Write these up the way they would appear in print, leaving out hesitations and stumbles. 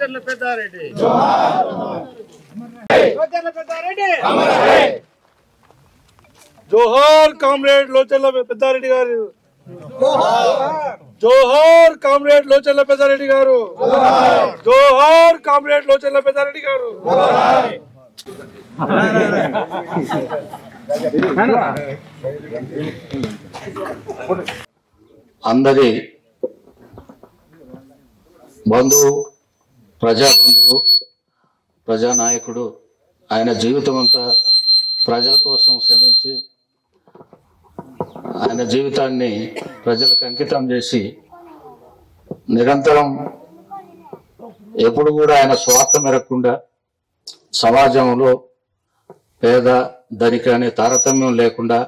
లోచర్ల పెద్దారెడ్డి జోహార్ comrade Locherla Peddareddy గారు జోహార్ comrade Locherla Peddareddy గారు జోహార్ comrade Locherla Peddareddy గారు అందరి బంధువు ప్రజాబంధువు ప్రజానాయకుడు ఆయన జీవితం అంతా ప్రజల కోసం శ్రమించి ఆయన జీవితాన్ని ప్రజలకు అంకితం చేసి నిరంతరం ఎప్పుడు కూడా ఆయన స్వార్థం ఎరగకుండా సమాజంలో పేద ధనిక అనే తారతమ్యం లేకుండా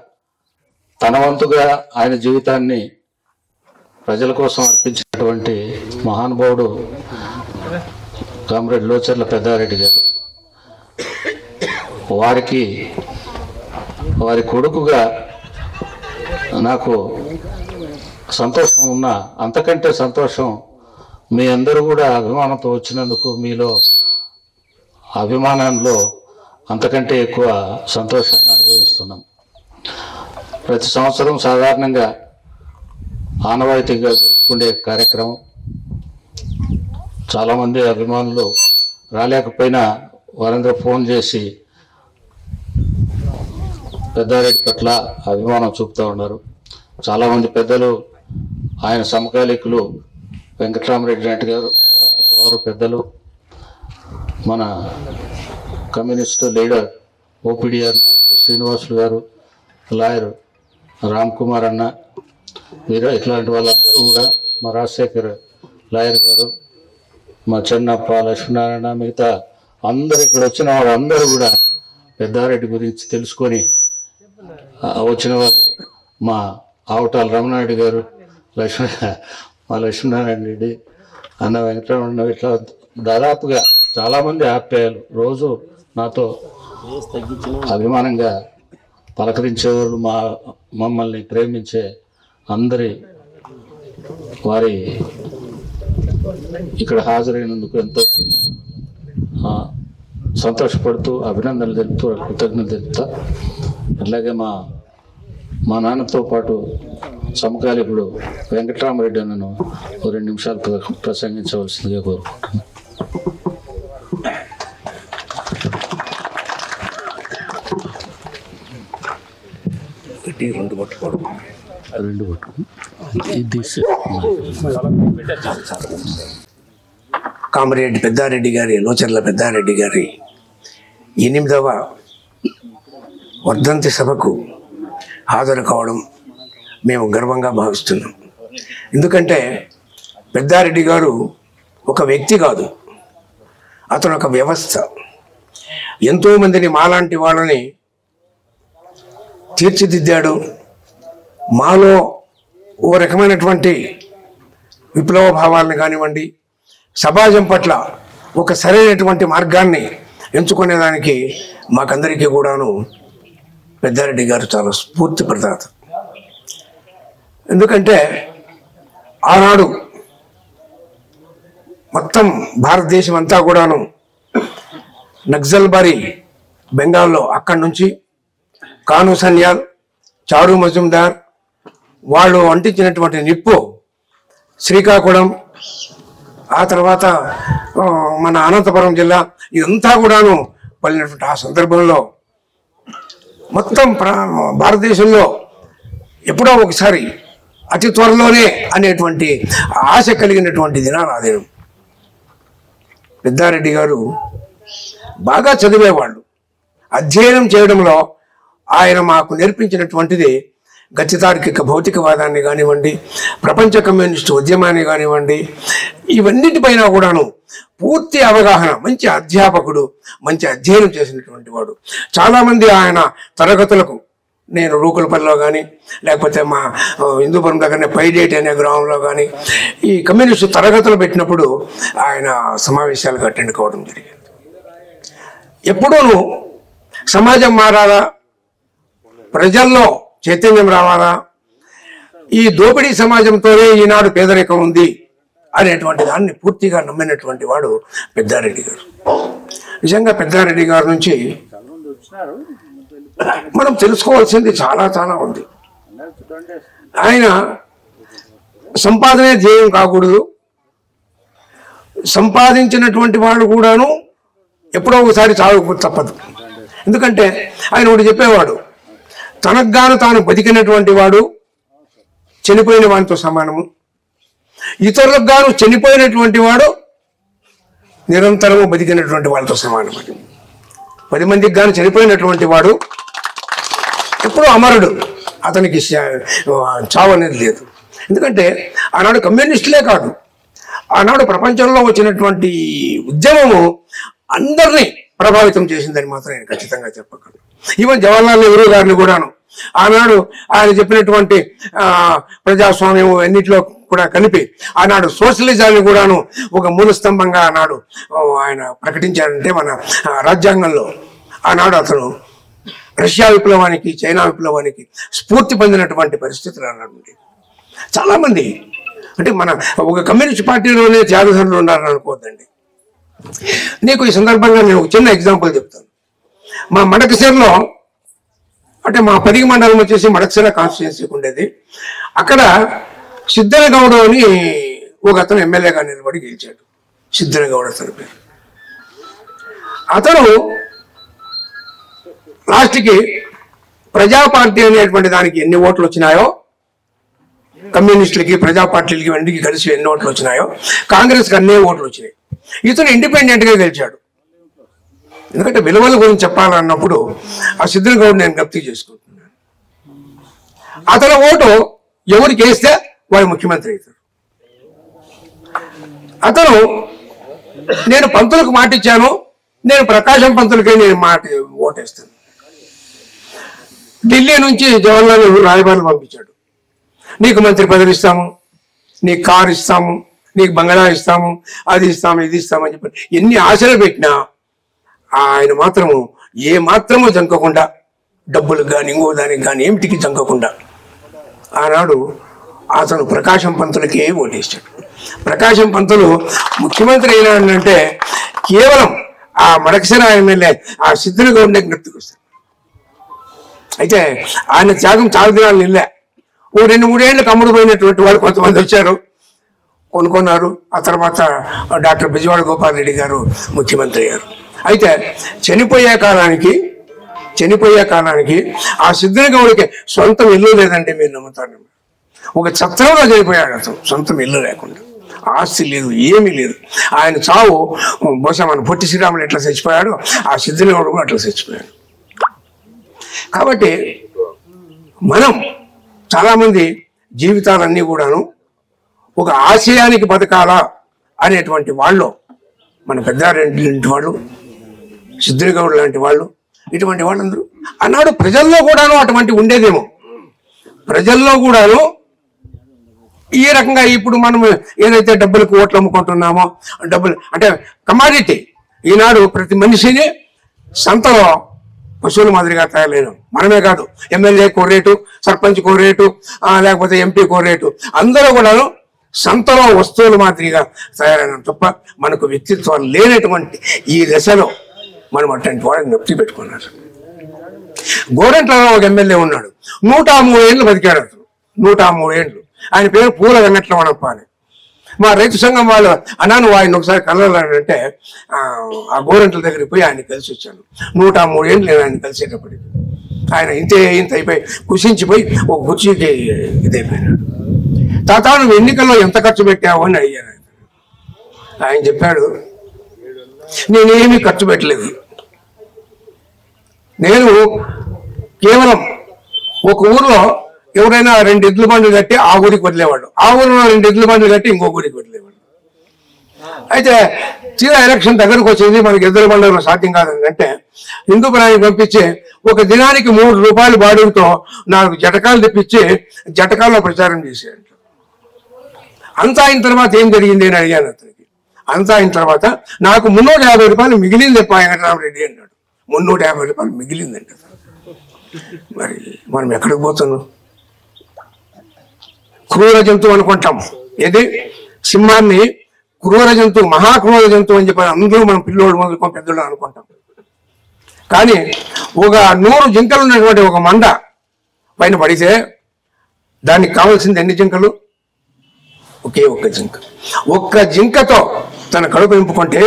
తన వంతుగా ఆయన జీవితాన్ని ప్రజల కోసం అర్పించినటువంటి మహానుభావుడు కామ్రేడ్ లోచర్ల పెద్దారెడ్డి గారు. వారి కొడుకుగా నాకు సంతోషం ఉన్నా అంతకంటే సంతోషం మీ అందరూ కూడా అభిమానంతో వచ్చినందుకు మీలో అభిమానంలో అంతకంటే ఎక్కువ సంతోషాన్ని అనుభవిస్తున్నాం. ప్రతి సంవత్సరం సాధారణంగా ఆనవాయితీగా జరుపుకునే కార్యక్రమం. చాలామంది అభిమానులు రాలేకపోయినా వారందరూ ఫోన్ చేసి పెద్దారెడ్డి పట్ల అభిమానం చూపుతూ ఉన్నారు. చాలామంది పెద్దలు ఆయన సమకాలీకులు వెంకటరామరెడ్డి నాయుడు గారు వారు పెద్దలు, మన కమ్యూనిస్టు లీడర్ ఓపీడీఆర్ నాయకులు శ్రీనివాసులు గారు, లాయర్ రామ్ కుమార్ అన్న, ఇట్లాంటి వాళ్ళందరూ కూడా మా రాజశేఖర్ లాయర్ గారు, మా చెన్నప్ప, లక్ష్మీనారాయణ, మిగతా అందరు ఇక్కడ వచ్చిన వాళ్ళందరూ కూడా పెద్దారెడ్డి గురించి తెలుసుకొని వచ్చిన వారు. మా ఆవటాల రమణారెడ్డి గారు, మా లక్ష్మీనారాయణ రెడ్డి అన్న, వెంకటరమణ, ఇట్లా దాదాపుగా చాలామంది ఆప్యాయులు రోజు నాతో అభిమానంగా పలకరించేవాళ్ళు, మమ్మల్ని ప్రేమించే అందరి వారి ఇక్కడ హాజరైనందుకు ఎంతో సంతోషపడుతూ అభినందనలు తెలుపుతూ కృతజ్ఞతలు తెలుపుతా. అట్లాగే మా నాన్నతో పాటు సమకాలీకుడు వెంకటరామరెడ్డి అన్నను 2 నిమిషాలు ప్రసంగించవలసిందిగా కోరుకుంటున్నాను. కామ్రేడ్ పెద్దారెడ్డి గారి లోచర్ల పెద్దారెడ్డి గారి 8వ వర్ధంతి సభకు హాజరు కావడం మేము గర్వంగా భావిస్తున్నాం. ఎందుకంటే పెద్దారెడ్డి గారు ఒక వ్యక్తి కాదు, అతను ఒక వ్యవస్థ. ఎంతోమందిని మాలాంటి వాళ్ళని తీర్చిదిద్దాడు. మాలో ఓ రకమైనటువంటి విప్లవ భావాలను కానివ్వండి, సమాజం పట్ల ఒక సరైనటువంటి మార్గాన్ని ఎంచుకునేదానికి మాకందరికీ కూడాను పెద్దారెడ్డి గారు చాలా స్ఫూర్తి ప్రదాత. ఎందుకంటే ఆనాడు మొత్తం భారతదేశం అంతా కూడాను నక్సల్బారీ బెంగాల్లో, అక్కడి నుంచి కాను సన్యాల్, చారు మజుందార్ వాళ్ళు అంటించినటువంటి నిప్పు శ్రీకాకుళం, ఆ తర్వాత మన అనంతపురం జిల్లా ఇదంతా కూడాను పలినటువంటి ఆ సందర్భంలో మొత్తం భారతదేశంలో ఎప్పుడో ఒకసారి అతి త్వరలోనే అనేటువంటి ఆశ కలిగినటువంటి దినాలు ఆ దినం. పెద్దారెడ్డి గారు బాగా చదివేవాళ్ళు. అధ్యయనం చేయడంలో ఆయన మాకు నేర్పించినటువంటిది గతితార్కిక భౌతికవాదాన్ని కానివ్వండి, ప్రపంచ కమ్యూనిస్టు ఉద్యమాన్ని కానివ్వండి, ఇవన్నిటిపైన కూడాను పూర్తి అవగాహన. మంచి అధ్యాపకుడు, మంచి అధ్యయనం చేసినటువంటి వాడు. చాలామంది ఆయన తరగతులకు, నేను రూకులపల్లిలో కానీ లేకపోతే మా హిందూపురం దగ్గరనే పైడేటి అనే గ్రామంలో కానీ ఈ కమ్యూనిస్టు తరగతులు పెట్టినప్పుడు ఆయన సమావేశాలకు అటెండ్ కావడం జరిగింది. ఎప్పుడూను సమాజం మారాలా, ప్రజల్లో చైతన్యం రావాలా, ఈ దోపిడీ సమాజంతోనే ఈనాడు పేదరికం ఉంది అనేటువంటి దాన్ని పూర్తిగా నమ్మినటువంటి వాడు పెద్దారెడ్డి గారు. నిజంగా పెద్దారెడ్డి గారి నుంచి మనం తెలుసుకోవాల్సింది చాలా చాలా ఉంది. ఆయన సంపాదనే ధ్యేయం కాకూడదు, సంపాదించినటువంటి వాడు కూడాను ఎప్పుడో ఒకసారి చావు తప్పదు. ఎందుకంటే ఆయన ఒకటి చెప్పేవాడు, తనకు గాను తాను బతికినటువంటి వాడు చనిపోయిన వాడితో సమానము, ఇతరులకు గాను చనిపోయినటువంటి వాడు నిరంతరము బతికినటువంటి వాళ్ళతో సమానం. 10 మందికి గాను చనిపోయినటువంటి వాడు ఎప్పుడూ అమరుడు, అతనికి చావు అనేది లేదు. ఎందుకంటే ఆనాడు కమ్యూనిస్టులే కాదు, ఆనాడు ప్రపంచంలో వచ్చినటువంటి ఉద్యమము అందరినీ ప్రభావితం చేసిందని మాత్రం నేను ఖచ్చితంగా చెప్పగలను. ఈవెన్ జవహర్లాల్ నెహ్రూ గారిని కూడాను ఆనాడు ఆయన చెప్పినటువంటి ప్రజాస్వామ్యం అన్నింటిలో కూడా కలిపి ఆనాడు సోషలిజాన్ని కూడాను ఒక మూల స్తంభంగా ఆనాడు ఆయన ప్రకటించారంటే మన రాజ్యాంగంలో. ఆనాడు అతను రష్యా విప్లవానికి, చైనా విప్లవానికి స్ఫూర్తి పొందినటువంటి పరిస్థితులు అన్నాడు. చాలామంది అంటే మన ఒక కమ్యూనిస్ట్ పార్టీలోనే త్యాగధనులు ఉన్నారని అనుకోవద్దండి. నీకు ఈ సందర్భంగా నేను ఒక చిన్న ఎగ్జాంపుల్ చెప్తాను. మా మడకశిరలో అంటే మా పరిగి మండలం వచ్చేసి మడకశిర కాన్స్టిట్యున్సీకి ఉండేది. అక్కడ సిద్ధనగౌడ అని ఒక అతను ఎమ్మెల్యేగా నిలబడి గెలిచాడు. సిద్ధనగౌడ అతని పేరు. అతను లాస్ట్కి ప్రజా పార్టీ అనేటువంటి దానికి ఎన్ని ఓట్లు వచ్చినాయో, కమ్యూనిస్టులకి ప్రజా పార్టీలకి వెండికి కలిసి ఎన్ని ఓట్లు వచ్చినాయో, కాంగ్రెస్కి అన్నీ ఓట్లు వచ్చినాయి. ఇతను ఇండిపెండెంట్గా గెలిచాడు. ఎందుకంటే విలువల గురించి చెప్పాలన్నప్పుడు ఆ సిద్ధనగౌడ్ నేను జ్ఞప్తి చేసుకుంటున్నాను. అతని ఓటు ఎవరికి వేస్తే వాడు ముఖ్యమంత్రి అవుతాడు. అతను నేను పంతులకు మాట ఇచ్చాను, నేను ప్రకాశం పంతులకే నేను ఓటేస్తాను. ఢిల్లీ నుంచి జవహర్లాల్ నెహ్రూ రాయబారిని పంపించాడు. నీకు మంత్రి పదవి ఇస్తాము, నీకు కారు ఇస్తాము, నీకు బంగళా ఇస్తాము, అది ఇస్తాము, ఇది ఇస్తామని చెప్పి ఎన్ని ఆశలు పెట్టినా ఆయన మాత్రము ఏ మాత్రము జంకకుండా, డబ్బులకు కానీ ఇంకో దానికి కానీ ఏమిటికి జంకకుండా ఆనాడు అతను ప్రకాశం పంతులకే ఓటేశాడు. ప్రకాశం పంతులు ముఖ్యమంత్రి అయినాడంటే కేవలం ఆ మడకశిర ఎమ్మెల్యే ఆ సిద్ధనగౌడ్నే గుర్తుకొస్తాడు. అయితే ఆయన త్యాగం చాలా దినాలు నిల్లే. ఓ 2-3 ఏళ్ళు కమ్ముడు పోయినటువంటి వాళ్ళు కొంతమంది వచ్చారు, కొనుక్కున్నారు. ఆ తర్వాత డాక్టర్ బెజవాడ గోపాల్ రెడ్డి గారు ముఖ్యమంత్రి అయ్యారు. అయితే చనిపోయే కాలానికి ఆ సిద్ధనగౌడికి సొంతం ఇల్లు లేదంటే మీరు నమ్ముతారు. ఒక ఛత్రంలో చనిపోయాడు అతను, సొంతం ఇల్లు లేకుండా, ఆస్తి లేదు, ఏమీ లేదు. ఆయన చావు బహుశా మన పొట్టి శ్రీరాములు ఎట్లా చచ్చిపోయాడు, ఆ సిద్ధనగౌడు కూడా అట్లా చచ్చిపోయాడు. కాబట్టి మనం చాలామంది జీవితాలన్నీ కూడాను ఒక ఆశయానికి బతకాలా అనేటువంటి వాళ్ళు, మన పెద్దారెడ్డి లాంటి వాళ్ళు, సిద్ధనగౌడ్ లాంటి వాళ్ళు, ఇటువంటి వాళ్ళందరూ అన్నాడు ప్రజల్లో కూడాను అటువంటి ఉండేదేమో. ప్రజల్లో కూడాను ఈ రకంగా ఇప్పుడు మనం ఏదైతే డబ్బులకు ఓట్లు అమ్ముకుంటున్నామో, డబ్బులు అంటే కమాడిటీ. ఈనాడు ప్రతి మనిషిని సంతలో పశువుల మాదిరిగా తయారైనాం. మనమే కాదు, ఎమ్మెల్యే కో రేటు, సర్పంచ్ కో రేటు, లేకపోతే ఎంపీ కో రేటు, అందరూ కూడాను సంతలో వస్తువుల మాదిరిగా తయారైనాం తప్ప మనకు వ్యక్తిత్వం లేనటువంటి ఈ దశలో మనం అటువంటి వాళ్ళని నొప్పి పెట్టుకున్నారు. గోరంట్లలో ఒక ఎమ్మెల్యే ఉన్నాడు, 103 ఏళ్ళు బతికాడు అతను. 103 ఏళ్ళు. ఆయన పేరు పూల వెంకటరమణప్ప అని. మా రైతు సంఘం వాళ్ళు అన్నాను ఆయన ఒకసారి కలవాలంటే ఆ గోరంట్ల దగ్గరికి పోయి ఆయన కలిసి వచ్చాను. 103 ఏళ్ళు నేను ఆయన కలిసేటప్పటికి ఆయన ఇంత అయిపోయి కుషించిపోయి ఒక కుర్చీకి ఇదైపోయినాడు. తాత నువ్వు ఎన్నికల్లో ఎంత ఖర్చు పెట్టావు అని అడిగాను. ఆయన చెప్పాడు, నేనేమీ ఖర్చు పెట్టలేదు, నేను కేవలం ఒక ఊర్లో ఎవరైనా 2 ఎద్దుల బండ్లు కట్టి ఆ ఊరికి వదిలేవాడు, ఆ ఊరిలో 2 ఎద్దుల బండ్లు కట్టి ఇంకో ఊరికి వదిలేవాడు. అయితే తీరా ఎలక్షన్ దగ్గరకు వచ్చింది, మనకి ఎద్దుల బండ్లు సాధ్యం కాదంటే హిందూపురానికి పంపించి ఒక దినానికి 3 రూపాయలు బాడుగుతో 4 జటకాలు తెప్పించి జటకాల్లో ప్రచారం చేశాడు. అంతా అయిన తర్వాత ఏం జరిగింది అని అడిగాను అతనికి. అంతా అయిన తర్వాత నాకు 350 రూపాయలు మిగిలింది చెప్ప వెంకటరామరెడ్డి అన్నాడు. 350 రూపాయలు మిగిలిందండి. మరి మనం ఎక్కడికి పోతున్నాం? క్రూర జంతువు అనుకుంటాం, ఏది సింహాన్ని క్రూర జంతువు, మహాక్రూర జంతువు అని చెప్పి అందరూ మనం పిల్లోడు మొదలుకొని పెద్దోళ్ళు అనుకుంటాం. కానీ ఒక 100 జింకలు ఉన్నటువంటి ఒక మంద పైన పడితే దానికి కావాల్సింది ఎన్ని జింకలు? ఒకే ఒక్క జింక. ఒక్క జింకతో తన కడుపు నింపుకుంటే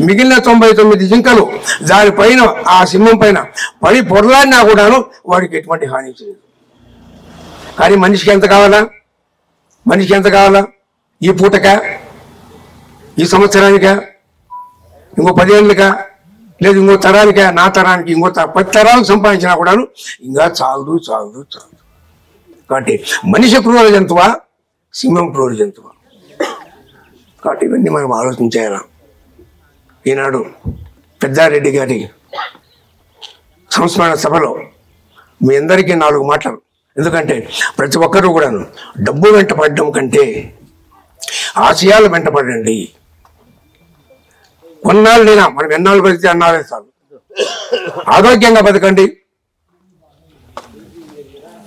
మిగిలిన 99 జింకలు దానిపైన, ఆ సింహం పైన పడి పొరలాడినా కూడాను వాడికి ఎటువంటి హాని చేయదు. కానీ మనిషికి ఎంత కావాలా? మనిషికి ఎంత కావాలా? ఈ పూటకా, ఈ సంవత్సరానికా, ఇంకో 10 ఏళ్ళకా, లేదు ఇంకో తరానికా, నా తరానికి ఇంకో 10 తరాలు సంపాదించినా కూడాను ఇంకా చాలదు. కాబట్టి మనిషి క్రూర జంతువా, సింహం క్రూర జంతువా? కాబట్టి ఇవన్నీ మనం ఆలోచించేయాల. ఈనాడు పెద్దారెడ్డి గారి సంస్మరణ సభలో మీ అందరికీ 4 మాటలు. ఎందుకంటే ప్రతి ఒక్కరూ కూడాను డబ్బు వెంట పడడం కంటే ఆశయాలు వెంట పడండి. కొన్నాళ్ళైనా మనం ఎన్నాళ్ళు బతికితే అన్నాళ్ళే చాలు. ఆరోగ్యంగా బతకండి.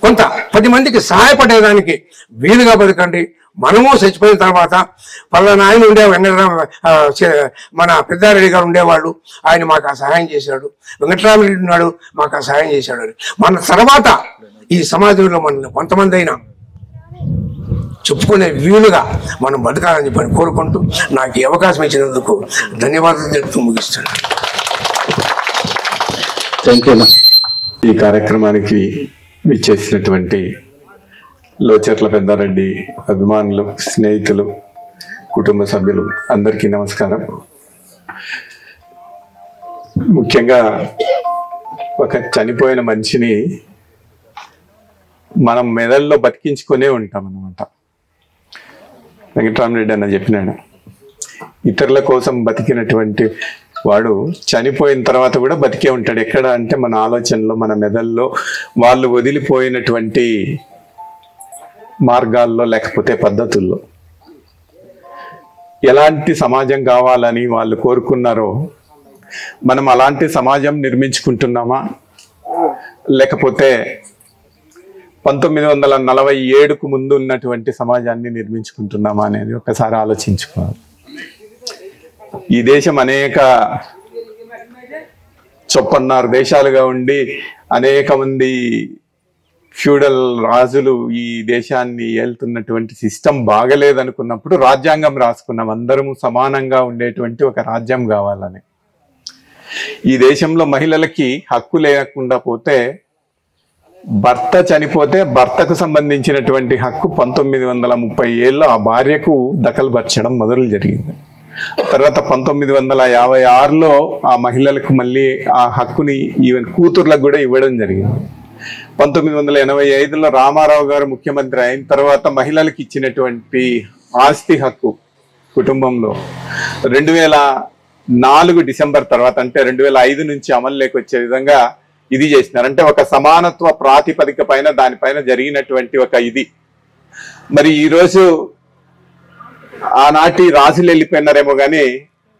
కొంత 10 మందికి సహాయపడేదానికి వీలుగా బతకండి. మనము చచ్చిపోయిన తర్వాత పలానా ఆయన మన పెద్దారెడ్డి గారు ఉండేవాళ్ళు, ఆయన మాకు ఆ సహాయం చేశాడు, వెంకటరామరెడ్డి ఉన్నాడు మాకు ఆ సహాయం చేశాడు అని మన తర్వాత ఈ సమాజంలో మనల్ని కొంతమంది అయినా చెప్పుకునే వీలుగా మనం బతకాలని చెప్పని కోరుకుంటూ నాకు ఈ అవకాశం ఇచ్చినందుకు ధన్యవాదాలు తెలుపుతూ ముగిస్తాను. Thank you. ఈ కార్యక్రమానికి విచ్చేసినటువంటి లోచర్ల పెద్దారెడ్డి అభిమానులు, స్నేహితులు, కుటుంబ సభ్యులు అందరికీ నమస్కారం. ముఖ్యంగా ఒక చనిపోయిన మనిషిని మనం మెదడులో బతికించుకునే ఉంటాం అన్నమాట. వెంకటరామరెడ్డి అన్న చెప్పినాడు, ఇతరుల కోసం బతికినటువంటి వాడు చనిపోయిన తర్వాత కూడా బతికే ఉంటాడు. ఎక్కడ అంటే మన ఆలోచనలో, మన మెదడులో, వాళ్ళు వదిలిపోయినటువంటి మార్గాల్లో లేకపోతే పద్ధతుల్లో. ఎలాంటి సమాజం కావాలని వాళ్ళు కోరుకున్నారో మనం అలాంటి సమాజం నిర్మించుకుంటున్నామా, లేకపోతే 1947కు ముందు ఉన్నటువంటి సమాజాన్ని నిర్మించుకుంటున్నామా అనేది ఒకసారి ఆలోచించుకోవాలి. ఈ దేశం అనేక చొప్పన్నారు దేశాలుగా ఉండి అనేక మంది ఫ్యూడల్ రాజులు ఈ దేశాన్ని ఏలుతున్నటువంటి సిస్టమ్ బాగలేదనుకున్నప్పుడు రాజ్యాంగం రాసుకున్నాం, అందరము సమానంగా ఉండేటువంటి ఒక రాజ్యం కావాలని. ఈ దేశంలో మహిళలకి హక్కు లేకుండా పోతే, భర్త చనిపోతే భర్తకు సంబంధించినటువంటి హక్కు 1937లో ఆ భార్యకు దఖలుపరచడం మొదలు జరిగింది. తర్వాత 1956లో ఆ మహిళలకు మళ్ళీ ఆ హక్కుని ఈవెన్ కూతుర్లకు కూడా ఇవ్వడం జరిగింది. 1985లో రామారావు గారు ముఖ్యమంత్రి అయిన తర్వాత మహిళలకు ఇచ్చినటువంటి ఆస్తి హక్కు కుటుంబంలో 2004 డిసెంబర్ తర్వాత, అంటే 2005 నుంచి అమలులోకి వచ్చే విధంగా ఇది చేసినారు. అంటే ఒక సమానత్వ ప్రాతిపదిక పైన దానిపైన జరిగినటువంటి ఒక ఇది. మరి ఈరోజు ఆనాటి రాజులు వెళ్ళిపోయినారేమో కానీ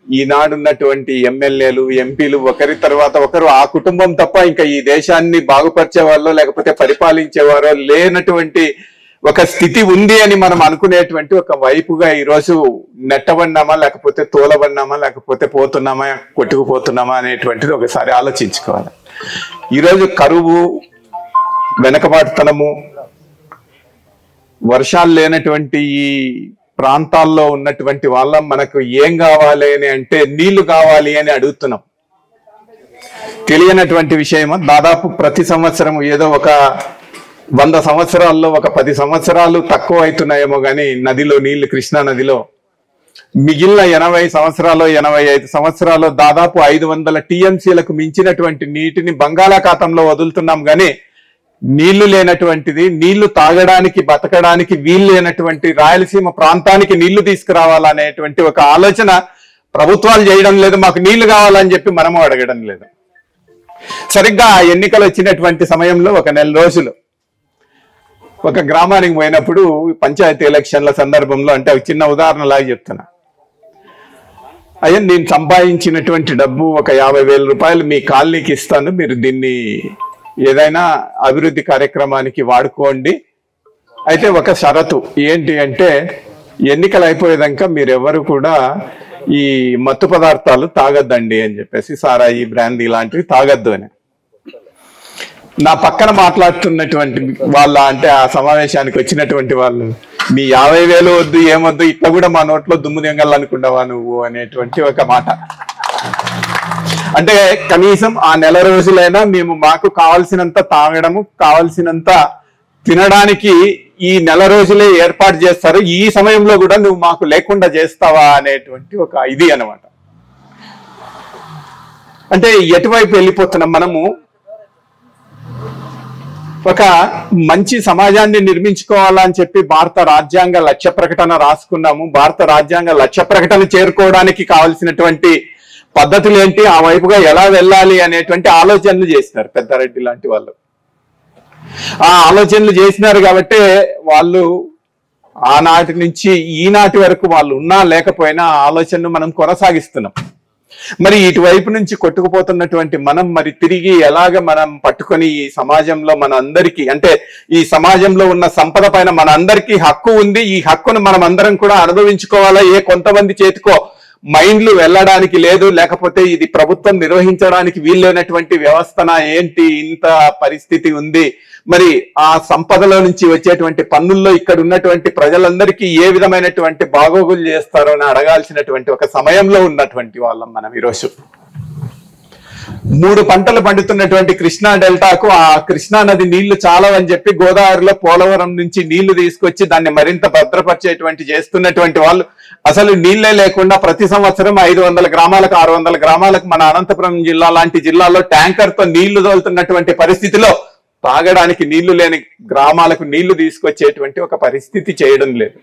ఈనాడున్నటువంటి ఎమ్మెల్యేలు, ఎంపీలు ఒకరి తర్వాత ఒకరు ఆ కుటుంబం తప్ప ఇంకా ఈ దేశాన్ని బాగుపరిచేవారో లేకపోతే పరిపాలించేవారో లేనటువంటి ఒక స్థితి ఉంది అని మనం అనుకునేటువంటి ఒక వైపుగా ఈరోజు నెట్టబడినామా, లేకపోతే తోలబడినామా, లేకపోతే పోతున్నామా, కొట్టుకుపోతున్నామా అనేటువంటిది ఒకసారి ఆలోచించుకోవాలి. ఈరోజు కరువు, వెనకబాటుతనము, వర్షాలు లేనటువంటి ఈ ప్రాంతాల్లో ఉన్నటువంటి వాళ్ళం మనకు ఏం కావాలి అని అంటే నీళ్లు కావాలి అని అడుగుతున్నాం. తెలియనటువంటి విషయమా? దాదాపు ప్రతి సంవత్సరం ఏదో ఒక 100 సంవత్సరాల్లో ఒక 10 సంవత్సరాలు తక్కువ అవుతున్నాయేమో కానీ నదిలో నీళ్లు, కృష్ణా నదిలో మిగిలిన 80 సంవత్సరాలు 85 సంవత్సరాలు దాదాపు 500 టీఎంసీలకు మించినటువంటి నీటిని బంగాళాఖాతంలో వదులుతున్నాం. కానీ నీళ్లు లేనటువంటిది, నీళ్లు తాగడానికి బతకడానికి వీలు లేనటువంటి రాయలసీమ ప్రాంతానికి నీళ్లు తీసుకురావాలనేటువంటి ఒక ఆలోచన ప్రభుత్వాలు చేయడం లేదు. మాకు నీళ్లు కావాలని చెప్పి మనము అడగడం లేదు. సరిగ్గా ఎన్నికలు వచ్చినటువంటి సమయంలో ఒక 1 నెల రోజులు ఒక గ్రామానికి పోయినప్పుడు పంచాయతీ ఎలక్షన్ల సందర్భంలో, అంటే ఒక చిన్న ఉదాహరణలాగా చెప్తున్నా, అయ్యా నేను సంపాదించినటువంటి డబ్బు ఒక 50,000 రూపాయలు మీ కాలనీకి ఇస్తాను, మీరు దీన్ని ఏదైనా అభివృద్ధి కార్యక్రమానికి వాడుకోండి. అయితే ఒక షరతు ఏంటి అంటే ఎన్నికలు అయిపోయేదాకా మీరెవరు కూడా ఈ మత్తు పదార్థాలు తాగొద్దండి అని చెప్పేసి, సారాయి, బ్రాందీ లాంటివి తాగొద్దు అని. నా పక్కన మాట్లాడుతున్నటువంటి వాళ్ళ, అంటే ఆ సమావేశానికి వచ్చినటువంటి వాళ్ళు, మీ 50,000 వద్దు, ఏమొద్దు, ఇట్లా కూడా మా నోట్లో దుమ్ము దింగాలనుకున్నావా నువ్వు అనేటువంటి ఒక మాట. అంటే కనీసం ఆ నెల రోజులైనా మేము మాకు కావలసినంత తాగడము, కావలసినంత తినడానికి ఈ నెల రోజులే ఏర్పాటు చేస్తారు, ఈ సమయంలో కూడా నువ్వు మాకు లేకుండా చేస్తావా అనేటువంటి ఒక ఇది అనమాట. అంటే ఎటువైపు వెళ్ళిపోతున్నాం మనము? ఒక మంచి సమాజాన్ని నిర్మించుకోవాలని చెప్పి భారత రాజ్యాంగ లక్ష్య ప్రకటన రాసుకున్నాము. భారత రాజ్యాంగ లక్ష్య ప్రకటన చేరుకోవడానికి కావలసినటువంటి పద్ధతులు ఏంటి, ఆ వైపుగా ఎలా వెళ్ళాలి అనేటువంటి ఆలోచనలు చేసినారు పెద్దారెడ్డి లాంటి వాళ్ళు. ఆ ఆలోచనలు చేసినారు కాబట్టి వాళ్ళు ఆనాటి నుంచి ఈనాటి వరకు వాళ్ళు ఉన్నా లేకపోయినా ఆ ఆలోచనను మనం కొనసాగిస్తున్నాం. మరి ఇటువైపు నుంచి కొట్టుకుపోతున్నటువంటి మనం మరి తిరిగి ఎలాగ మనం పట్టుకొని ఈ సమాజంలో మన అందరికీ, అంటే ఈ సమాజంలో ఉన్న సంపద పైన మన అందరికీ హక్కు ఉంది, ఈ హక్కును మనం అందరం కూడా అనుభవించుకోవాలా? ఏ కొంతమంది చేతికో మైండ్లు వెళ్ళడానికి లేదు, లేకపోతే ఇది ప్రభుత్వం నిర్వహించడానికి వీల్లేనటువంటి వ్యవస్థన ఏంటి, ఇంత పరిస్థితి ఉంది. మరి ఆ సంపదలో నుంచి వచ్చేటువంటి పన్నుల్లో ఇక్కడ ఉన్నటువంటి ప్రజలందరికీ ఏ విధమైనటువంటి బాగోగులు చేస్తారో అని అడగాల్సినటువంటి ఒక సమయంలో ఉన్నటువంటి వాళ్ళం మనం ఈరోజు. 3 పంటలు పండుతున్నటువంటి కృష్ణా డెల్టాకు ఆ కృష్ణా నది నీళ్లు చాలవని చెప్పి గోదావరిలో పోలవరం నుంచి నీళ్లు తీసుకొచ్చి దాన్ని మరింత భద్రపరిచేటువంటి చేస్తున్నటువంటి వాళ్ళు అసలు నీళ్లే లేకుండా ప్రతి సంవత్సరం 500 గ్రామాలకు 600 గ్రామాలకు మన అనంతపురం జిల్లా లాంటి జిల్లాలో ట్యాంకర్ తో నీళ్లు తోలుతున్నటువంటి పరిస్థితిలో తాగడానికి నీళ్లు లేని గ్రామాలకు నీళ్లు తీసుకొచ్చేటువంటి ఒక పరిస్థితి చేయడం లేదు.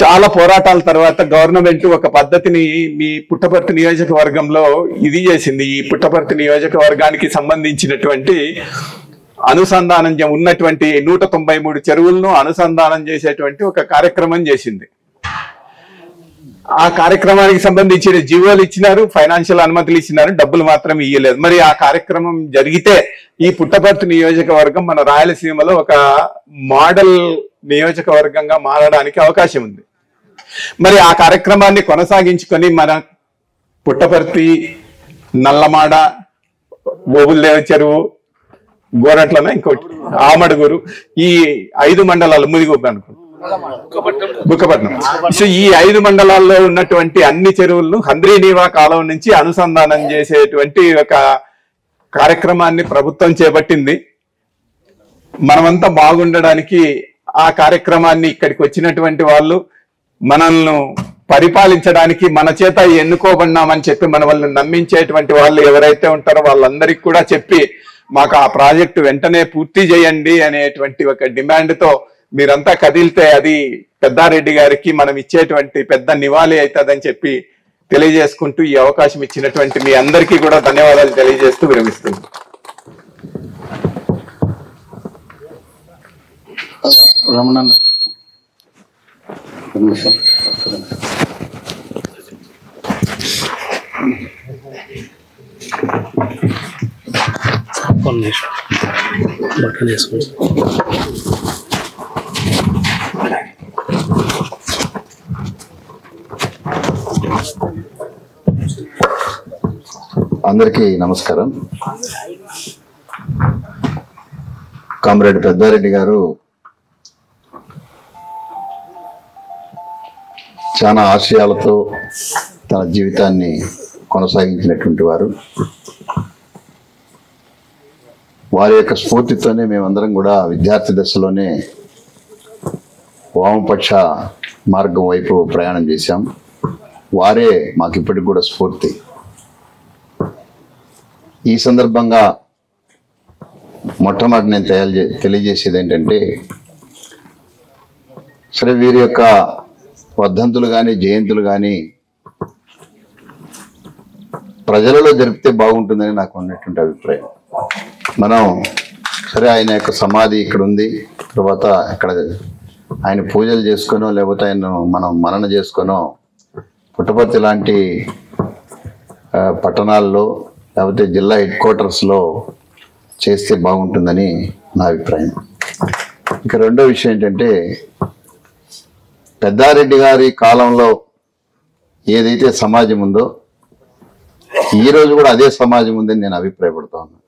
చాలా పోరాటాల తర్వాత గవర్నమెంట్ ఒక పద్ధతిని మీ పుట్టపర్తి నియోజకవర్గంలో ఇది చేసింది. ఈ పుట్టపర్తి నియోజకవర్గానికి సంబంధించినటువంటి అనుసంధానం ఉన్నటువంటి 193 చెరువులను అనుసంధానం చేసేటువంటి ఒక కార్యక్రమం చేసింది. ఆ కార్యక్రమానికి సంబంధించిన జీవోలు ఇచ్చినారు, ఫైనాన్షియల్ అనుమతులు ఇచ్చినారు, డబ్బులు మాత్రం ఇయ్యలేదు. మరి ఆ కార్యక్రమం జరిగితే ఈ పుట్టపర్తి నియోజకవర్గం మన రాయలసీమలో ఒక మోడల్ నియోజకవర్గంగా మారడానికి అవకాశం ఉంది. మరి ఆ కార్యక్రమాన్ని కొనసాగించుకొని మన పుట్టపర్తి, నల్లమాడ, ఓబుల్దేవ చెరువు, గోరట్లన, ఇంకోటి ఆమడుగురు, ఈ 5 మండలాలు, ముదిగొప్ప అనుకో, బుక్కపట్నం. సో ఈ 5 మండలాల్లో ఉన్నటువంటి అన్ని చెరువులను హంద్రీనీవా కాలం నుంచి అనుసంధానం చేసేటువంటి ఒక కార్యక్రమాన్ని ప్రభుత్వం చేపట్టింది. మనమంతా బాగుండడానికి ఆ కార్యక్రమాన్ని ఇక్కడికి వచ్చినటువంటి వాళ్ళు మనల్ని పరిపాలించడానికి మన చేత ఎన్నుకోబడినామని చెప్పి మన వాళ్ళని నమ్మించేటువంటి వాళ్ళు ఎవరైతే ఉంటారో వాళ్ళందరికీ కూడా చెప్పి మాకు ఆ ప్రాజెక్టు వెంటనే పూర్తి చేయండి అనేటువంటి ఒక డిమాండ్ తో మీరంతా కదిలితే అది పెద్దారెడ్డి గారికి మనం ఇచ్చేటువంటి పెద్ద నివాళి అవుతుందని చెప్పి తెలియజేసుకుంటూ ఈ అవకాశం ఇచ్చినటువంటి మీ అందరికీ కూడా ధన్యవాదాలు తెలియజేస్తూ విరమిస్తున్నాను. రమణన్న బట్టలు వేసుకోండి. అందరికీ నమస్కారం. కామ్రేడ్ పెద్దారెడ్డి గారు చాలా ఆశయాలతో తన జీవితాన్ని కొనసాగించినటువంటి వారు. వారి యొక్క స్ఫూర్తితోనే మేమందరం కూడా విద్యార్థి దశలోనే వామపక్ష మార్గం వైపు ప్రయాణం చేశాం. వారే మాకు ఇప్పటికి కూడా స్ఫూర్తి. ఈ సందర్భంగా మొట్టమొదటి నేను తెలియజేసేది ఏంటంటే, సరే వీరి యొక్క వర్ధంతులు కానీ జయంతులు కానీ ప్రజలలో జరిపితే బాగుంటుందని నాకు ఉన్నటువంటి అభిప్రాయం. మనం సరే ఆయన యొక్క సమాధి ఇక్కడ ఉంది, తర్వాత ఇక్కడ ఆయన పూజలు చేసుకొనో లేకపోతే ఆయన మనం మనన చేసుకొనో పుట్టపర్తి లాంటి పట్టణాల్లో లేకపోతే జిల్లా హెడ్ క్వార్టర్స్లో చేస్తే బాగుంటుందని నా అభిప్రాయం. ఇక రెండో విషయం ఏంటంటే, పెద్దారెడ్డి గారి కాలంలో ఏదైతే సమాజం ఉందో ఈ రోజు కూడా అదే సమాజం ఉందని నేను అభిప్రాయపడతా ఉన్నాను.